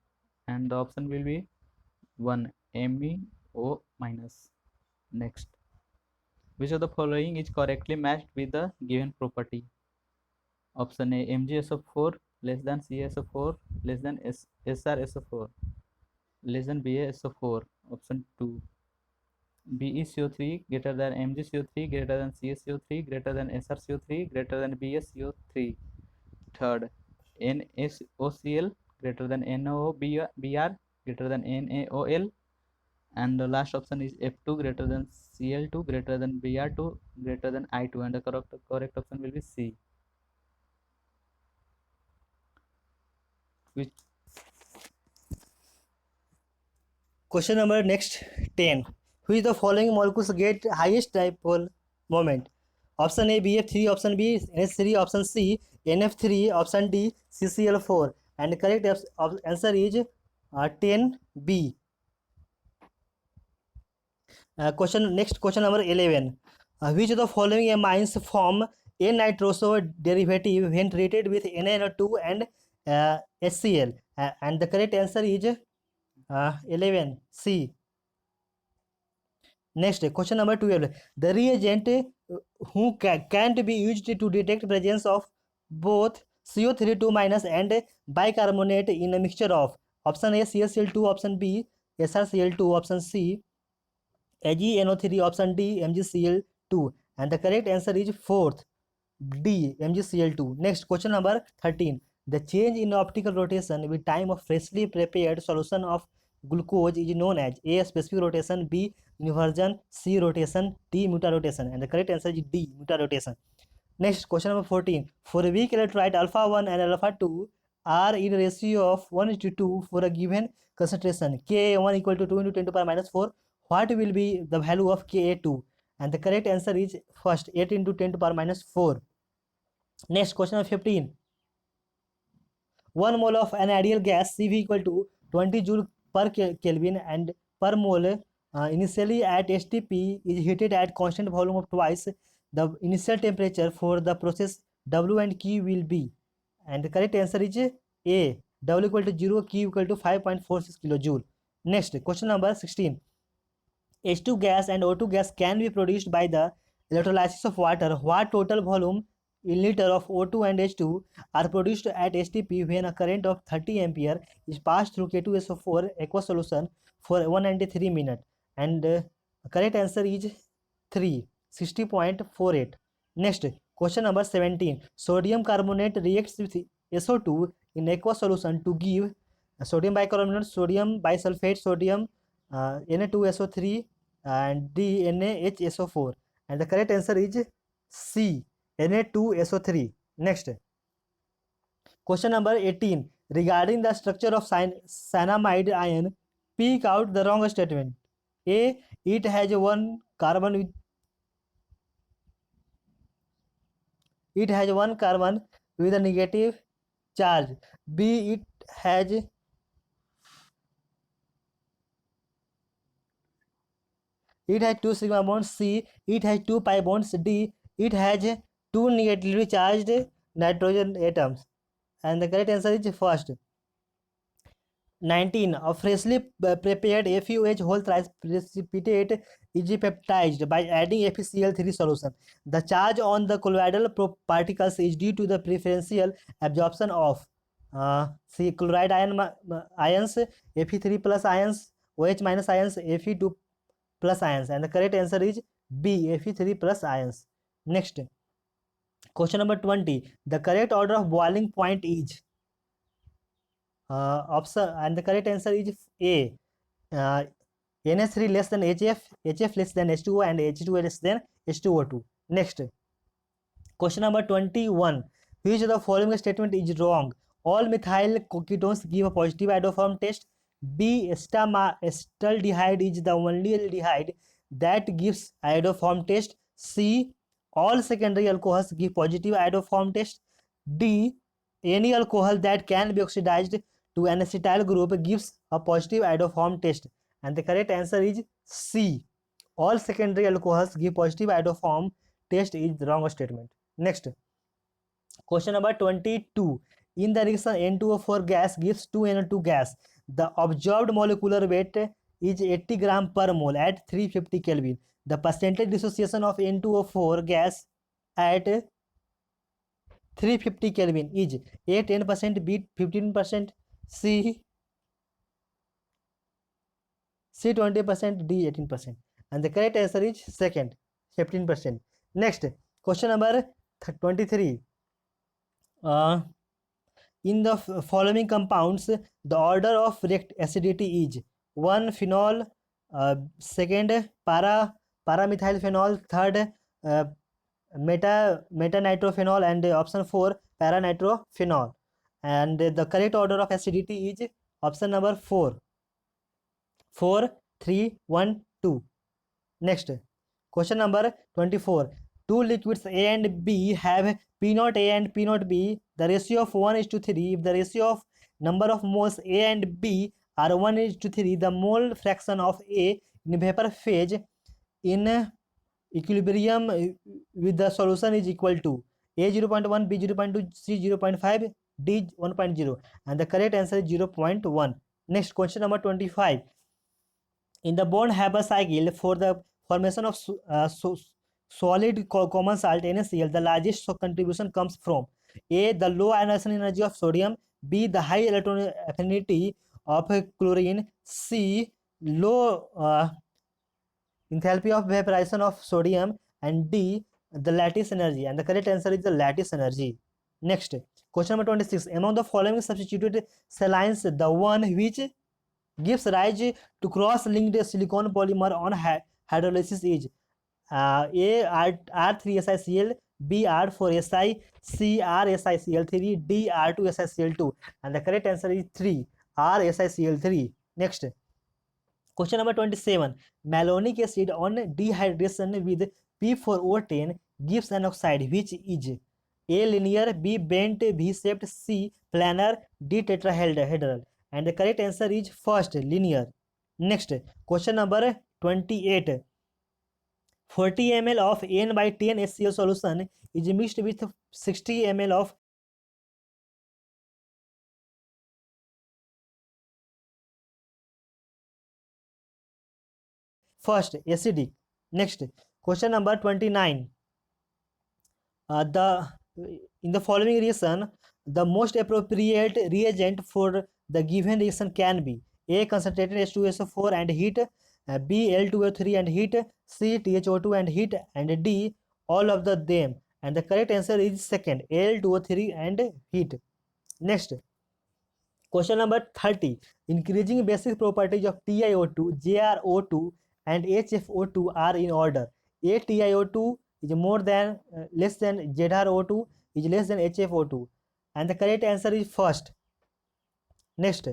Speaker 2: and the option will be 1 MEO minus. Next, which of the following is correctly matched with the given property? Option A MgSO4 less than CaSO4 less than SrSO4 less than BaSO4. Option 2 BeCO3 greater than MgCO3 greater than CaCO3 greater than SrCO3 greater than BaCO3. Third, NaOCl greater than NaOBr greater than NaOl, and the last option is F2 greater than Cl2 greater than Br2 greater than I2, and the correct option will be C. Which
Speaker 1: Question number next 10. Which the following molecules get highest dipole moment? Option A BF3, option B NH3, option C NF3, option D CCl4, and the correct answer is 10B. Next question number 11. Which of the following amines form N-nitroso derivative when treated with NaNO2 and HCl? And the correct answer is 11C. Next, question number 12. The reagent who can't be used to detect presence of both CO32 minus and bicarbonate in a mixture of option A CaCl2, option B SrCl2, option C AgNO3, option D MgCl2, and the correct answer is fourth D MgCl2. Next, question number 13. The change in optical rotation with time of freshly prepared solution of glucose is known as A specific rotation, B inversion, C rotation, D mutarotation, and the correct answer is D mutarotation. Next, question number 14. For a weak electrolyte alpha 1 and alpha 2 are in a ratio of 1:2 for a given concentration Ka1 equal to 2 into 10 to the power minus 4, what will be the value of Ka2? And the correct answer is first 8 into 10 to the power minus 4. Next, question number 15. 1 mole of an ideal gas CV equal to 20 joule per Kelvin, and per mole initially at STP is heated at constant volume of twice the initial temperature for the process. W and Q will be, and the correct answer is A. W equal to 0, Q equal to 5.46 kilojoule. Next, question number 16. H2 gas and O2 gas can be produced by the electrolysis of water. What total volume in liter of O2 and H2 are produced at STP when a current of 30 ampere is passed through K2SO4 aqueous solution for 193 minutes? And correct answer is 3, 60.48. Next, question number 17. Sodium carbonate reacts with SO2 in aqueous solution to give sodium bicarbonate, sodium bisulfate, sodium Na2SO3, and NaHSO4. And the correct answer is C, Na2SO3. Next, question number 18. Regarding the structure of cyanamide ion, pick out the wrong statement. A. It has one carbon with a negative charge. B. It has 2 sigma bonds. C. It has 2 pi bonds. D. It has 2 negatively charged nitrogen atoms. And the correct answer is first. 19. A freshly prepared FUH whole thrice precipitate is peptized by adding FeCl3 solution. The charge on the colloidal particles is due to the preferential absorption of C. Chloride ions, Fe3 plus ions, OH minus ions, Fe2 plus ions. And the correct answer is B, Fe3 plus ions. Next, question number 20. The correct order of boiling point is option, and the correct answer is A. NH3 less than HF, HF less than H2O, and H2O less than H2O2. Next, question number 21. Which of the following statement is wrong? All methyl ketones give a positive iodoform test. B. Acetaldehyde is the only aldehyde that gives iodoform test. C. All secondary alcohols give positive iodoform test. D. Any alcohol that can be oxidized to an acetyl group gives a positive iodoform test. And the correct answer is C. All secondary alcohols give positive iodoform test is the wrong statement. Next, question number 22. In the reaction N2O4 gas gives 2NO2 gas. The observed molecular weight is 80 gram per mole at 350 Kelvin. The percentage dissociation of N2O4 gas at 350 Kelvin is A 10%, B 15%, C 20%, D 18%. And the correct answer is second, 15%. Next, question number 23. In the following compounds, the order of reactive acidity is 1 phenol, second paramethylphenol, third metanitrophenol, and option 4 paranitrophenol. And the correct order of acidity is option number 4, 4, 3, 1, 2. Next, question number 24. Two liquids A and B have P0 A and P0 B. The ratio of 1:3. If the ratio of number of moles A and B are 1:3, the mole fraction of A in vapor phase in equilibrium with the solution is equal to A 0.1, B 0.2, C 0.5, D 1.0. And the correct answer is 0.1. Next, question number 25. In the bond-Haber cycle, for the formation of solid common salt NaCl, the largest contribution comes from A. The low ionization energy of sodium, B. The high electron affinity of chlorine, C. Low enthalpy of vaporization of sodium, and D. The lattice energy. And the correct answer is the lattice energy. Next, question number 26. Among the following substituted salines, the one which gives rise to cross-linked silicon polymer on hydrolysis is A. R3SiCl, B. R4Si, C. RSiCl3, D. R2SiCl2. And the correct answer is 3, RSiCl3. Next, question number 27. Malonic acid on dehydration with P4O10 gives an oxide which is A linear, B bent, V shaped, C planar, D tetrahedral. And the correct answer is first, linear. Next, question number 28. 40 ml of N by 10 HCl solution is mixed with 60 ml of first acidic. Next, question number 29. The in the following reaction, the most appropriate reagent for the given reaction can be A concentrated H2SO4 and heat, B L2O3 and heat, C THO2 and heat, and D all of them. And the correct answer is second, L2O3 and heat. Next, question number 30. Increasing basic properties of TiO2, JrO2 and HFO2 are in order. A TiO2 is more than less than ZrO2 is less than HFO2, and the correct answer is first. Next,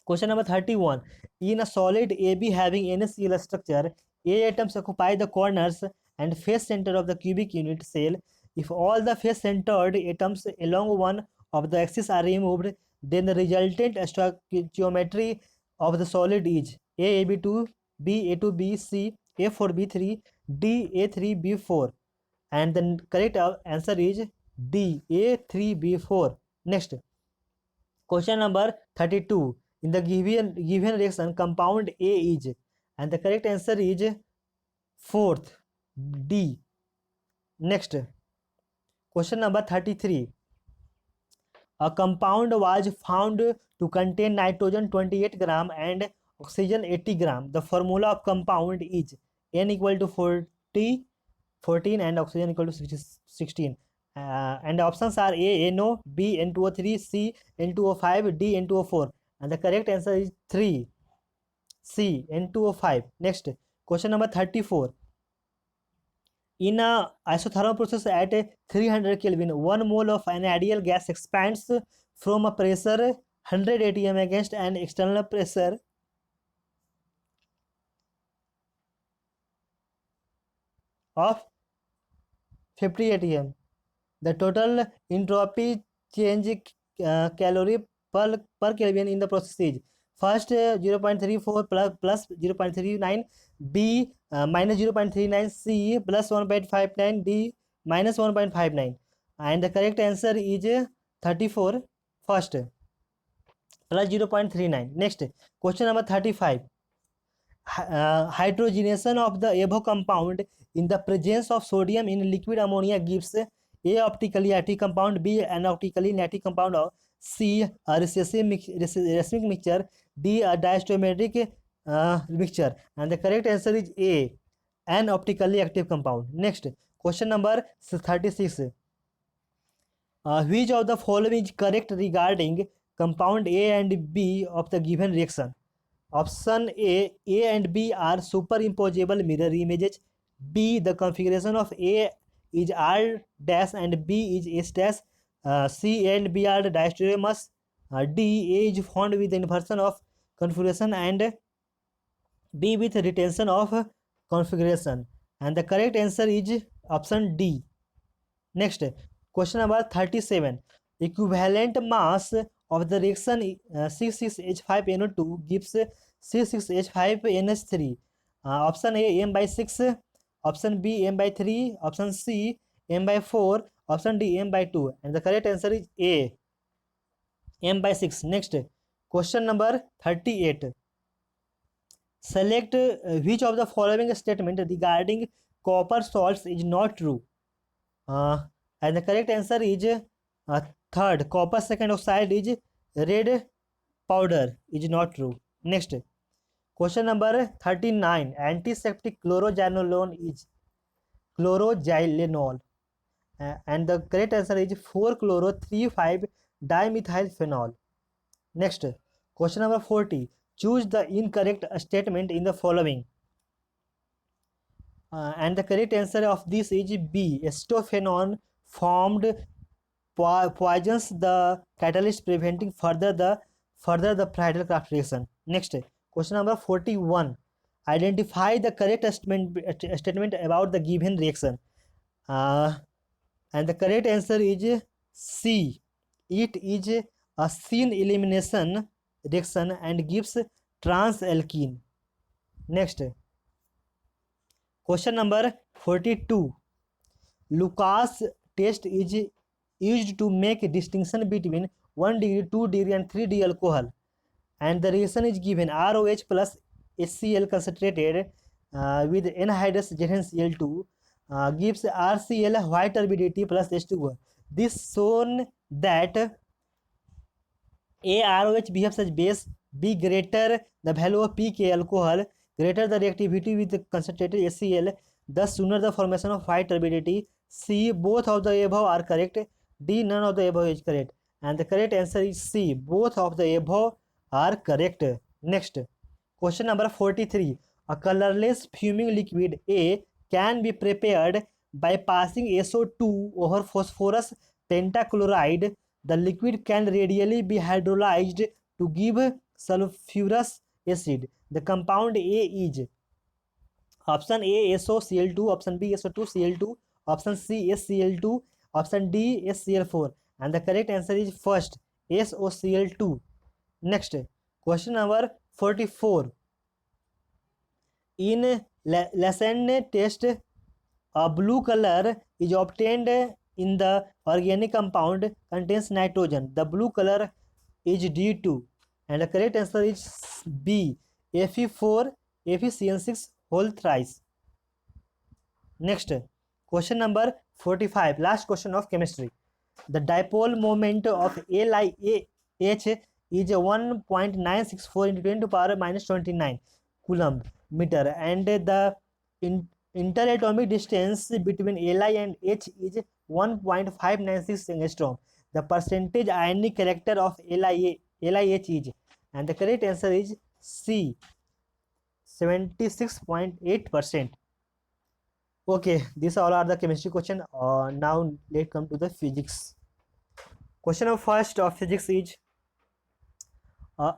Speaker 1: question number 31. In a solid AB having NaCl structure, A atoms occupy the corners and face center of the cubic unit cell. If all the face centered atoms along one of the axes are removed, then the resultant stoichiometry of the solid is A AB2, B A2B, C A4B3, D A3B4, and the correct answer is D A3B4. Next, question number 32. In the given reaction, compound A is, and the correct answer is fourth, D. Next, question number 33. A compound was found to contain nitrogen 28 gram and oxygen 80 gram. The formula of compound is N equal to 40, 14 and oxygen equal to 16. And the options are A NO, B N2O3, C N2O5, D N2O4. And the correct answer is 3, C N2O5. Next, question number 34. In a isothermal process at 300 Kelvin, 1 mole of an ideal gas expands from a pressure 100 atm against an external pressure of 50 atm. The total entropy change calorie per Kelvin in the process is first 0.34 plus 0.39, B minus 0.39, C plus 1.59, D minus 1.59, and the correct answer is 34, first plus 0.39. Next, question number 35. Hydrogenation of the above compound in the presence of sodium in liquid ammonia gives A optically active compound, B an optically inactive compound, C a racemic mixture, D a diastereometric mixture, and the correct answer is A an optically active compound. Next, question number 36. Which of the following is correct regarding compound A and B of the given reaction? Option A and B are superimposable mirror images. B, the configuration of A is R dash and B is S dash. C and B are diastereomers. D, A is found with the inversion of configuration and B with retention of configuration. And the correct answer is option D. Next, question number 37. Equivalent mass of the reaction C6H5NO2 gives C6H5NH3. Option A m by 6, option B m by 3, option C m by 4, option D m by 2, and the correct answer is A m by 6. Next, question number 38. Select which of the following statement regarding copper salts is not true. And the correct answer is third, copper second oxide is red powder is not true. Next, question number 39. Antiseptic chlorogylenol is chlorogylenol, and the correct answer is 4-chloro-3,5-dimethylphenol. Next, question number 40. Choose the incorrect statement in the following. And the correct answer of this is B. Acetophenone formed poisons the catalyst, preventing further the Friedel-Crafts reaction. Next, question number 41. Identify the correct statement about the given reaction. and the correct answer is C. It is a syn elimination reaction and gives transalkene. Next, question number 42. Lucas test is used to make a distinction between 1 degree, 2 degree and 3 degree alcohol, and the reaction is given ROH plus HCl concentrated with anhydrous ZnCl2 gives RCl white turbidity plus H2O. This shown that A ROH behaves as base, B greater the value of pK alcohol, greater the reactivity with the concentrated HCl, thus sooner the formation of white turbidity. C both of the above are correct. D none of the above is correct, and the correct answer is C both of the above are correct. Next, question number 43. A colorless fuming liquid A can be prepared by passing SO2 over phosphorus pentachloride. The liquid can radially be hydrolyzed to give sulfurous acid. The compound A is option A SOCl2, option B SO2Cl2, option C SCl2, option D SCl4, and the correct answer is first SOCl2. Next, question number 44. In Lassonde test, a blue color is obtained in the organic compound contains nitrogen. The blue color is D2, and the correct answer is B Fe4 FeCN6 whole thrice. Next, question number 45, last question of chemistry. The dipole moment of LiH is 1.964 into 10 to power minus 29 coulomb meter, and the interatomic distance between Li and H is 1.596 angstrom. The percentage ionic character of LiH is, and the correct answer is C 76.8%. Okay, these all are the chemistry question. Now let's come to the physics. Question of first of physics is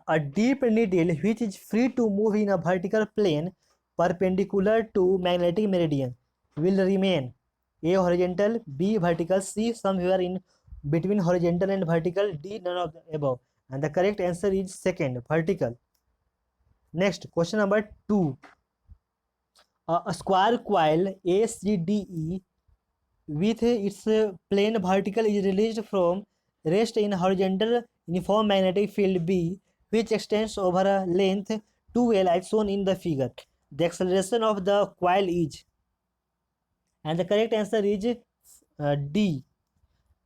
Speaker 1: a deep needle which is free to move in a vertical plane perpendicular to magnetic meridian will remain A horizontal, B vertical, C somewhere in between horizontal and vertical, D none of the above, and the correct answer is second vertical. Next, question number 2. A square coil ACDE with its plane vertical is released from rest in horizontal uniform magnetic field B, which extends over a length 2L as shown in the figure. The acceleration of the coil is, and the correct answer is D,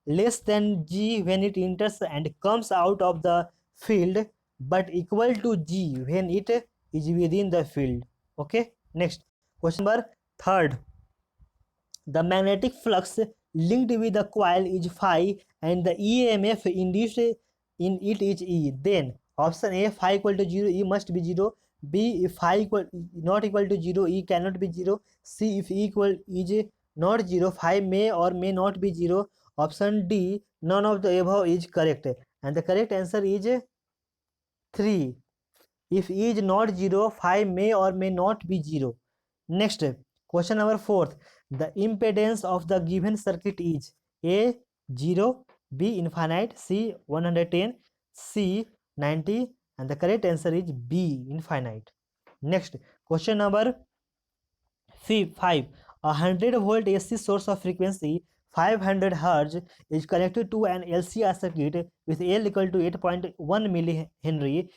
Speaker 1: less than G when it enters and comes out of the field, but equal to G when it is within the field. Okay, next, question number 3. The magnetic flux linked with the coil is phi and the EMF induced in it is E. Then option A, phi equal to 0, E must be 0. B, if phi not equal to 0, E cannot be 0. C, if E equal is not 0, phi may or may not be 0. Option D, none of the above is correct, and the correct answer is 3. If E is not 0, phi may or may not be 0. Next, question number 4. The impedance of the given circuit is A 0, B infinite, C 110, C 90, and the correct answer is B infinite. Next, question number 5. A 100-volt AC source of frequency 500 Hz is connected to an LCR circuit with L equal to 8.1 millihenry,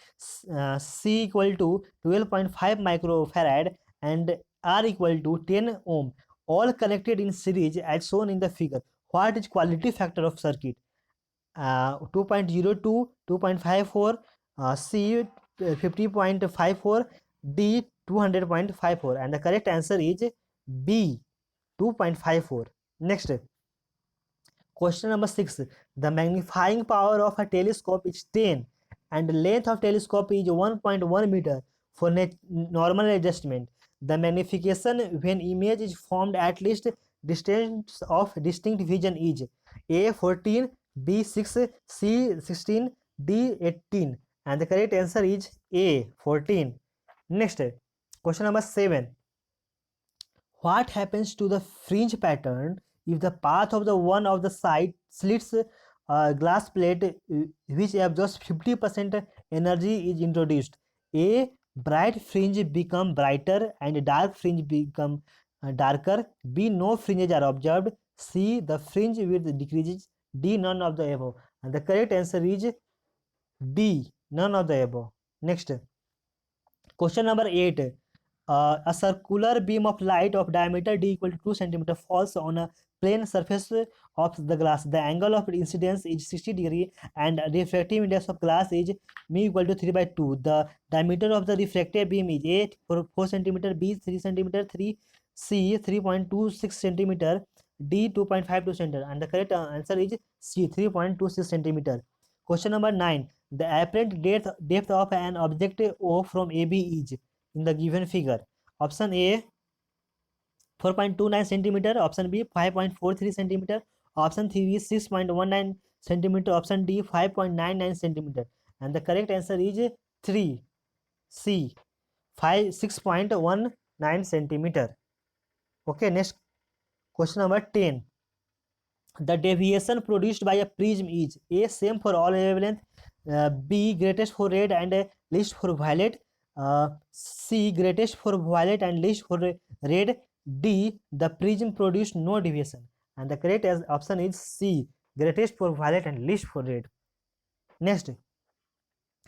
Speaker 1: C equal to 12.5 microfarad, and R equal to 10 ohm, all connected in series as shown in the figure. What is quality factor of circuit? 2.02, 2.54, C 50.54, D 200.54, and the correct answer is B 2.54. Next, question number 6. The magnifying power of a telescope is 10 and the length of telescope is 1.1 meter for normal adjustment. The magnification when image is formed at least distance of distinct vision is A 14, B 6, C 16, D 18, and the correct answer is A 14. Next, question number 7. What happens to the fringe pattern if the path of the one of the side slits glass plate which absorbs 50% energy is introduced. A, bright fringe become brighter and dark fringe become darker. B, no fringes are observed. C, the fringe width decreases. D, none of the above. And the correct answer is D, none of the above. Next, question number 8. A circular beam of light of diameter d equal to 2 cm falls on a plane surface of the glass. The angle of incidence is 60 degree and refractive index of glass is mu equal to 3 by 2. The diameter of the refracted beam is A, 4 cm, B, 3 cm, 3, C, 3.26 cm, D, 2.52 cm. And the correct answer is C, 3.26 cm. Question number 9. The apparent depth of an object O from AB is in the given figure. Option A 4.29 centimeter, option B 5.43 centimeter, option C 6.19 centimeter, option D 5.99 centimeter. And the correct answer is 3, C, 6.19 centimeter. Okay, next question number 10. The deviation produced by a prism is A, same for all wavelength, B, greatest for red and least for violet, C, greatest for violet and least for red, D, the prism produced no deviation. And the correct option is C, greatest for violet and least for red. Next,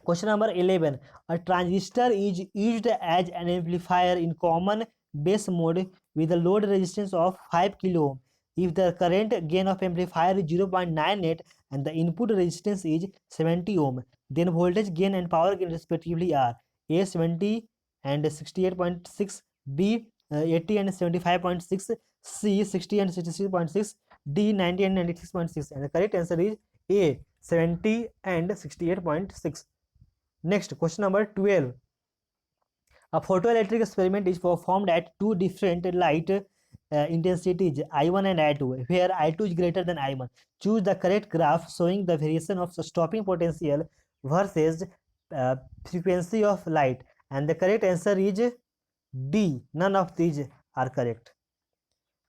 Speaker 1: question number 11. A transistor is used as an amplifier in common base mode with a load resistance of 5 kilo ohm. If the current gain of amplifier is 0.98 and the input resistance is 70 ohm, then voltage gain and power gain respectively are A 70 and 68.6, B 80 and 75.6, C 60 and 66.6, D 90 and 96.6. And the correct answer is A 70 and 68.6. Next, question number 12. A photoelectric experiment is performed at two different light intensities I1 and I2, where I2 is greater than I1. Choose the correct graph showing the variation of stopping potential versus frequency of light. And the correct answer is D. None of these are correct.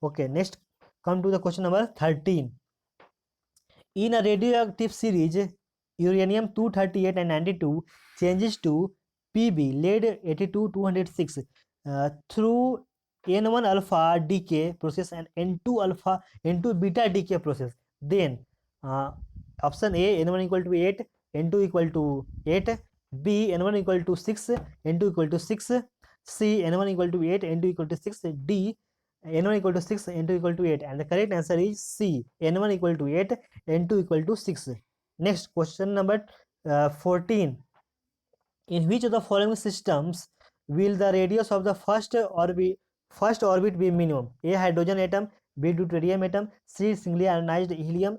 Speaker 1: Okay, next, come to the question number 13. In a radioactive series, uranium 238 and 92 changes to Pb, lead 82 206 through N1 alpha decay process and N2 beta decay process. Then option A, N1 equal to 8, N2 equal to 8, B, N1 equal to 6, N2 equal to 6, C, N1 equal to 8, N2 equal to 6, D, N1 equal to 6, N2 equal to 8. And the correct answer is C, N1 equal to 8, N2 equal to 6. Next, question number 14. In which of the following systems will the radius of the first orbit be minimum? A, hydrogen atom, B, deuterium atom, C, singly ionized helium,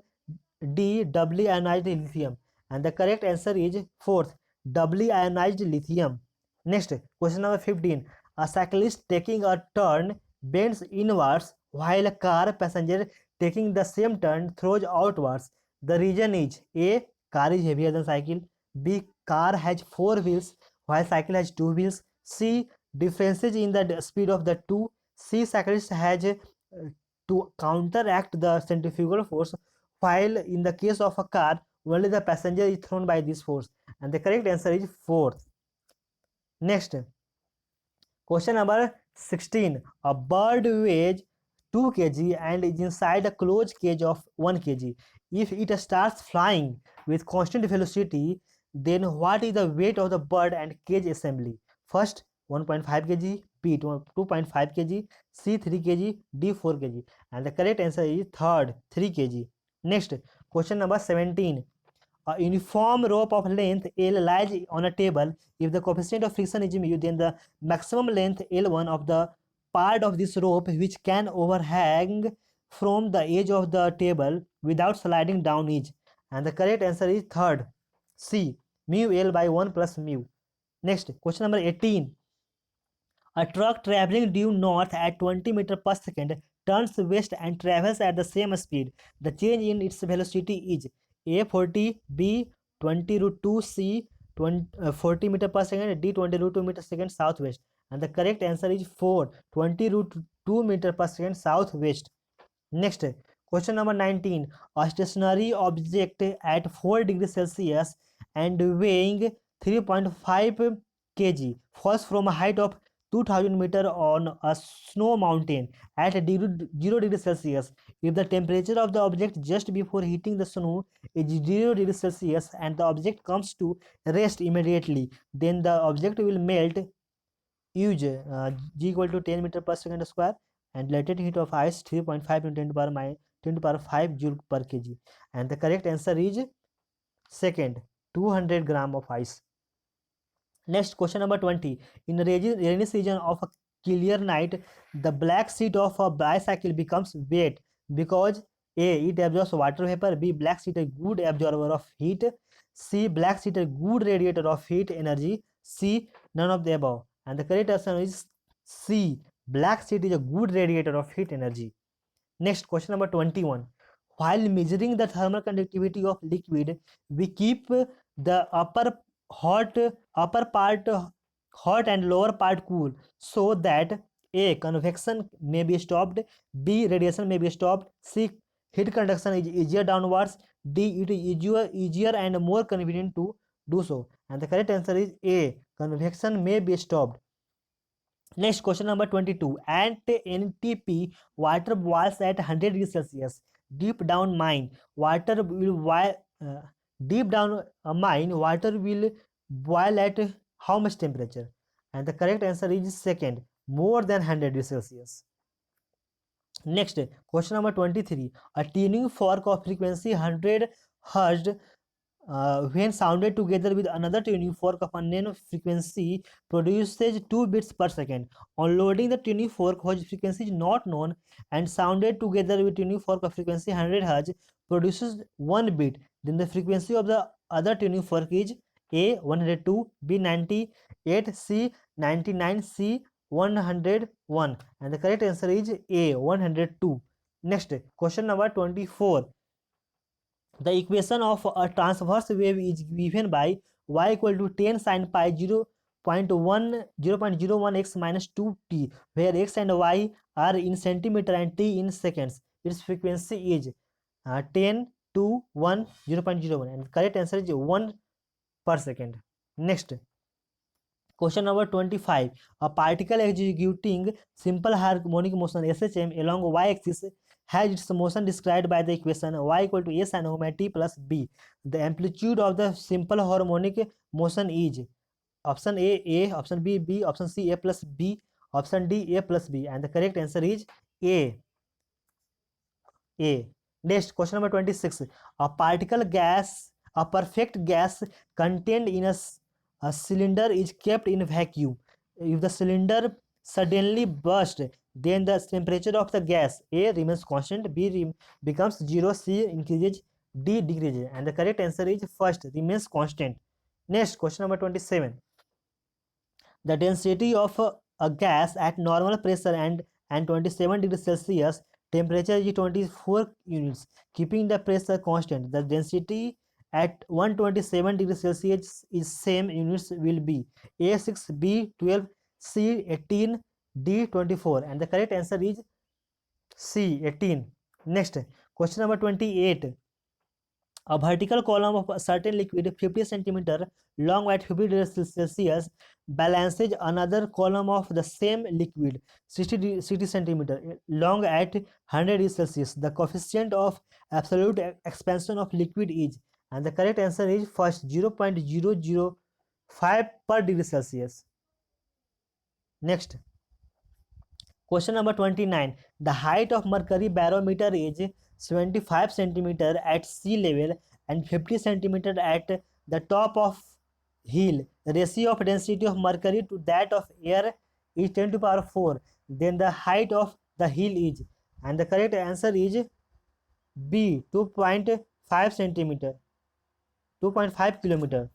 Speaker 1: D, doubly ionized lithium. And the correct answer is fourth, doubly ionized lithium. Next, question number 15. A cyclist taking a turn bends inwards while a car passenger taking the same turn throws outwards. The reason is A, car is heavier than cycle, B, car has 4 wheels while cycle has 2 wheels, C, differences in the speed of the two, C, cyclist has to counteract the centrifugal force, while in the case of a car only the passenger is thrown by this force. And the correct answer is fourth. Next, question number 16. A bird weighs 2 kg and is inside a closed cage of 1 kg. If it starts flying with constant velocity, then what is the weight of the bird and cage assembly? First, 1.5 kg, B 2.5 kg, C 3 kg, D 4 kg. And the correct answer is third, 3 kg. Next, question number 17. A uniform rope of length L lies on a table. If the coefficient of friction is mu, then the maximum length L1 of the part of this rope which can overhang from the edge of the table without sliding down is. And the correct answer is third, C, mu L by 1 plus mu. Next, question number 18. A truck traveling due north at 20 meters per second turns west and travels at the same speed. The change in its velocity is A 40, B 20 root 2, C 40 meters per second, D 20 root 2 meters per second southwest. And the correct answer is 4, 20 root 2 meters per second southwest. Next, question number 19. A stationary object at 4 degrees Celsius and weighing 3.5 kg falls from a height of 2000 meter on a snow mountain at 0 degrees Celsius. If the temperature of the object just before hitting the snow is 0 degrees Celsius and the object comes to rest immediately, then the object will melt huge, g equal to 10 meter per second square, and latent heat of ice 3.5 into 10 to power 10 to power 5 joule per kg. And the correct answer is second, 200 gram of ice. Next, question number 20. In the rainy season of a clear night, the black sheet of a bicycle becomes wet because A. It absorbs water vapor. B. Black sheet a good absorber of heat. C. Black sheet a good radiator of heat energy. C. None of the above. And the correct answer is C. Black sheet is a good radiator of heat energy. Next, question number 21. While measuring the thermal conductivity of liquid, we keep the hot upper part hot and lower part cool so that A. Convection may be stopped, B. Radiation may be stopped, C. Heat conduction is easier downwards, D. It is easier and more convenient to do so. And the correct answer is A. Convection may be stopped. Next, question number 22. At NTP, water boils at 100 degrees Celsius. Deep down mine, water will deep down mine, water will boil at how much temperature? And the correct answer is second, more than 100 degrees Celsius. Next, question number 23. A tuning fork of frequency 100 Hz when sounded together with another tuning fork of unknown frequency produces 2 bits per second. On loading the tuning fork whose frequency is not known and sounded together with tuning fork of frequency 100 Hz produces 1 bit, then the frequency of the other tuning fork is A 102, B 98, C 99, C 101, and the correct answer is A 102. Next, question number 24. The equation of a transverse wave is given by y equal to 10 sin pi 0.1 x minus 2t, where x and y are in centimeter and t in seconds. Its frequency is 10 to 1 0.01, and the correct answer is 1 per second. Next, question number 25. A particle executing simple harmonic motion SHM along y-axis has its motion described by the equation y equal to a sin omega t plus b. The amplitude of the simple harmonic motion is option A, option B, option C, A plus B, option D, A plus B, and the correct answer is A. Next, question number 26. A perfect gas contained in a cylinder is kept in vacuum. If the cylinder suddenly bursts, then the temperature of the gas A remains constant, B becomes 0, C increases, D decreases, and the correct answer is first, remains constant. Next, question number 27. The density of a gas at normal pressure and 27 degrees Celsius temperature is 24 units, keeping the pressure constant. The density at 127 degrees Celsius is same units will be A6, B12, C18, D24, and the correct answer is C18. Next, question number 28. A vertical column of a certain liquid 50 centimeter long at 50 degrees Celsius balances another column of the same liquid 60 centimeter long at 100 degrees Celsius. The coefficient of absolute expansion of liquid is, and the correct answer is first 0.005 per degree Celsius. Next, question number 29. The height of mercury barometer is 75 centimeter at sea level and 50 centimeter at the top of hill. The ratio of density of mercury to that of air is 10 to power 4. Then the height of the hill is, and the correct answer is B 2.5 centimeter, 2.5 kilometer.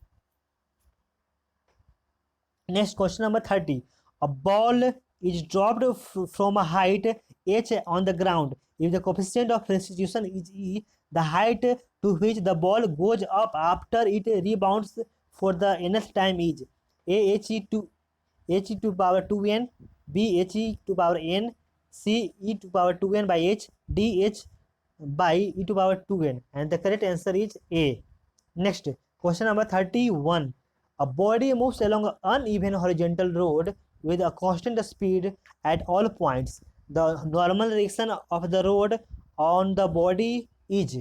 Speaker 1: Next, question number 30. A ball is dropped from a height h on the ground. If the coefficient of restitution is e, the height to which the ball goes up after it rebounds for the nth time is A he to power 2n, B he to power n, C e to power 2n by h, D h by e to power 2n, and the correct answer is A. Next, question number 31. A body moves along an uneven horizontal road with a constant speed at all points. The normal direction of the road on the body is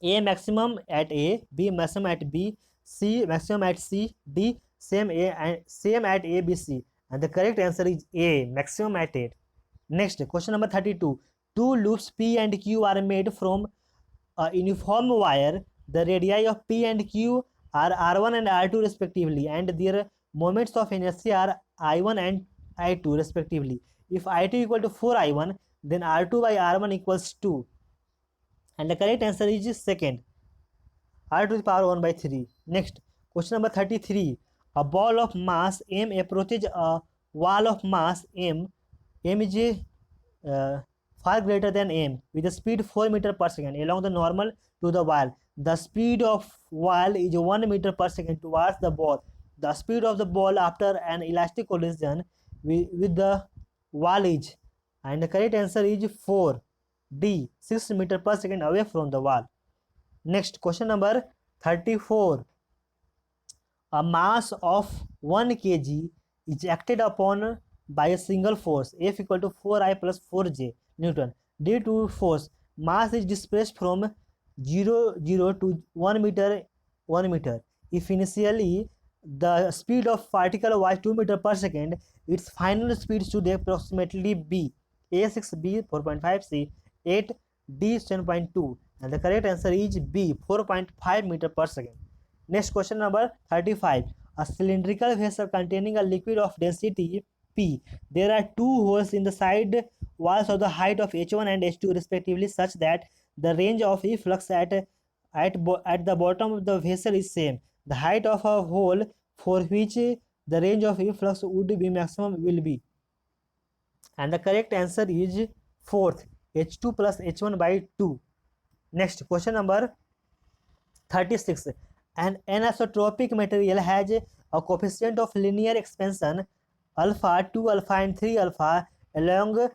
Speaker 1: A maximum at A, B maximum at B, C maximum at C, D same at A, B, C. And the correct answer is A, maximum at A. Next, question number 32. Two loops P and Q are made from a uniform wire. The radii of P and Q are R1 and R2 respectively, and their moments of inertia are I1 and I2 respectively. If I2 equal to 4I1, then R2 by R1 equals 2. And the correct answer is second, R to the power 1 by 3. Next, question number 33. A ball of mass M approaches a wall of mass M. M is far greater than M with a speed 4 meter per second along the normal to the wall. The speed of wall is 1 meter per second towards the ball. The speed of the ball after an elastic collision with the wall is, and the correct answer is 4. D, 6 meter per second away from the wall. Next, question number 34. A mass of 1 kg is acted upon by a single force F equal to 4I plus 4J Newton. Due to force, mass is displaced from 0 to 1 meter. If initially the speed of particle was 2 meter per second, its final speed should approximately be A 6B 4.5 C 8 D 10.2, and the correct answer is B 4.5 meter per second. Next, question number 35. A cylindrical vessel containing a liquid of density P. There are two holes in the side walls of the height of H1 and H2 respectively, such that the range of efflux at the bottom of the vessel is same. The height of a hole for which the range of efflux would be maximum will be. And the correct answer is fourth, H2 plus H1 by 2. Next, question number 36. An anisotropic material has a coefficient of linear expansion alpha, 2 alpha and 3 alpha along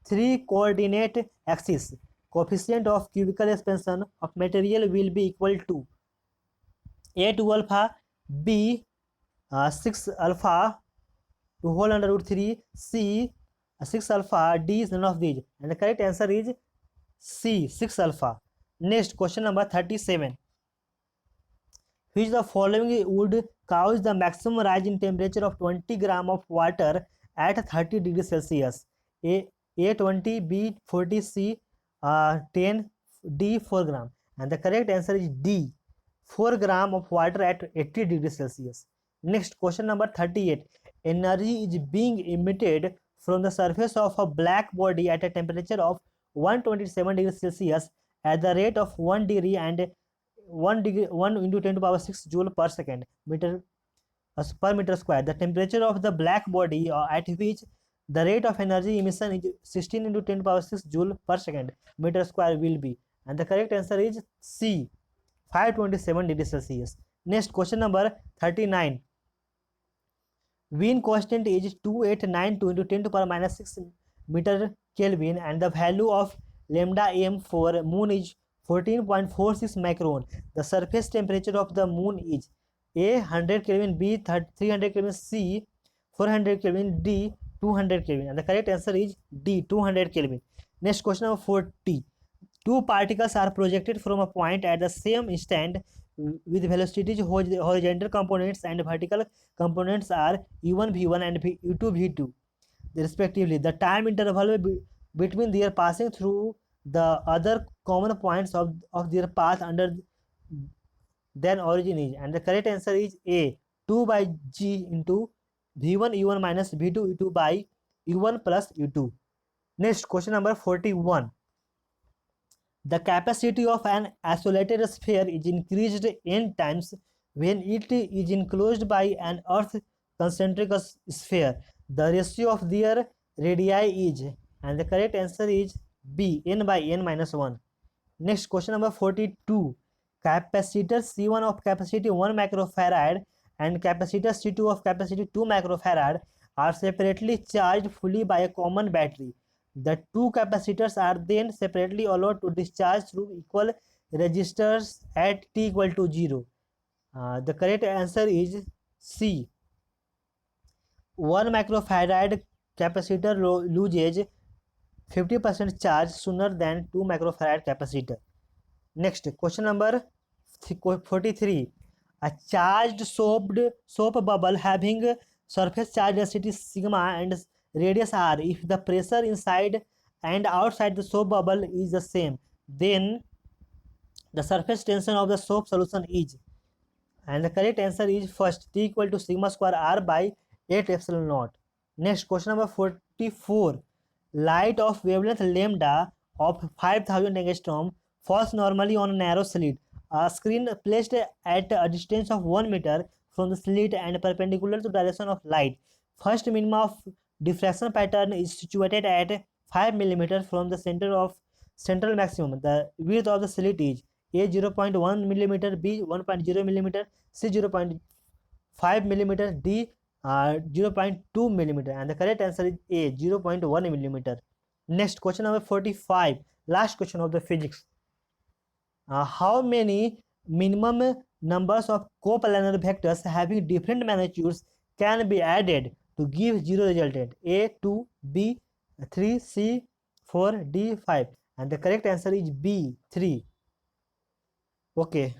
Speaker 1: 3 coordinate axes. Coefficient of cubical expansion of material will be equal to A 2 alpha, B 6 alpha to whole under root 3, C 6 alpha, D is none of these, and the correct answer is C 6 alpha. Next, question number 37. Which the following would cause the maximum rise in temperature of 20 gram of water at 30 degrees Celsius? A 20, B 40, C 10, D 4 gram. And the correct answer is D 4 gram of water at 80 degrees Celsius. Next, question number 38. Energy is being emitted from the surface of a black body at a temperature of 127 degrees Celsius at the rate of 1 degree and 1 into 10 to the power 6 joule per second per meter square. The temperature of the black body at which the rate of energy emission is 16 into 10 to the power 6 joule per second meter square will be, and the correct answer is C 527 degrees Celsius. Next, question number 39. Wien constant is 2892 into 10 to the power minus 6 meter Kelvin, and the value of lambda m for moon is 14.46 micron. The surface temperature of the moon is A 100 Kelvin, B 300 Kelvin, C 400 Kelvin, D 200 Kelvin, and the correct answer is D 200 Kelvin. Next, question number 40. Two particles are projected from a point at the same instant with velocities horizontal components and vertical components are u1 v1 and u2 v2 respectively. The time interval between their passing through the other common points of their path under than origin is, and the correct answer is A 2 by g into v1 u1 minus v2 u2 by u1 plus u2. Next, question number 41. The capacity of an isolated sphere is increased n times when it is enclosed by an earth concentric sphere. The ratio of their radii is, and the correct answer is B n by n minus 1. Next, question number 42. Capacitor C1 of capacity 1 microfarad and capacitor C2 of capacity 2 microfarad are separately charged fully by a common battery. The two capacitors are then separately allowed to discharge through equal resistors at t equal to 0. The correct answer is C. 1 microfarad capacitor loses 50% charge sooner than 2 microfarad capacitor. Next, question number 43. A charged soap bubble having surface charge density sigma and radius r. If the pressure inside and outside the soap bubble is the same, then the surface tension of the soap solution is. And the correct answer is first, T equal to sigma square r by 8 epsilon naught. Next, question number 44. Light of wavelength lambda of 5000 angstrom falls normally on a narrow slit. A screen placed at a distance of 1 meter from the slit and perpendicular to the direction of light. First minimum of diffraction pattern is situated at 5 mm from the center of central maximum. The width of the slit is A 0.1 mm, B 1.0 mm, C 0.5 mm, D 0.2 mm, and the correct answer is A 0.1 mm. Next, question number 45, last question of the physics. How many minimum numbers of coplanar vectors having different magnitudes can be added to give zero resultant? A 2, B 3, C 4, D 5, and the correct answer is B 3. Okay,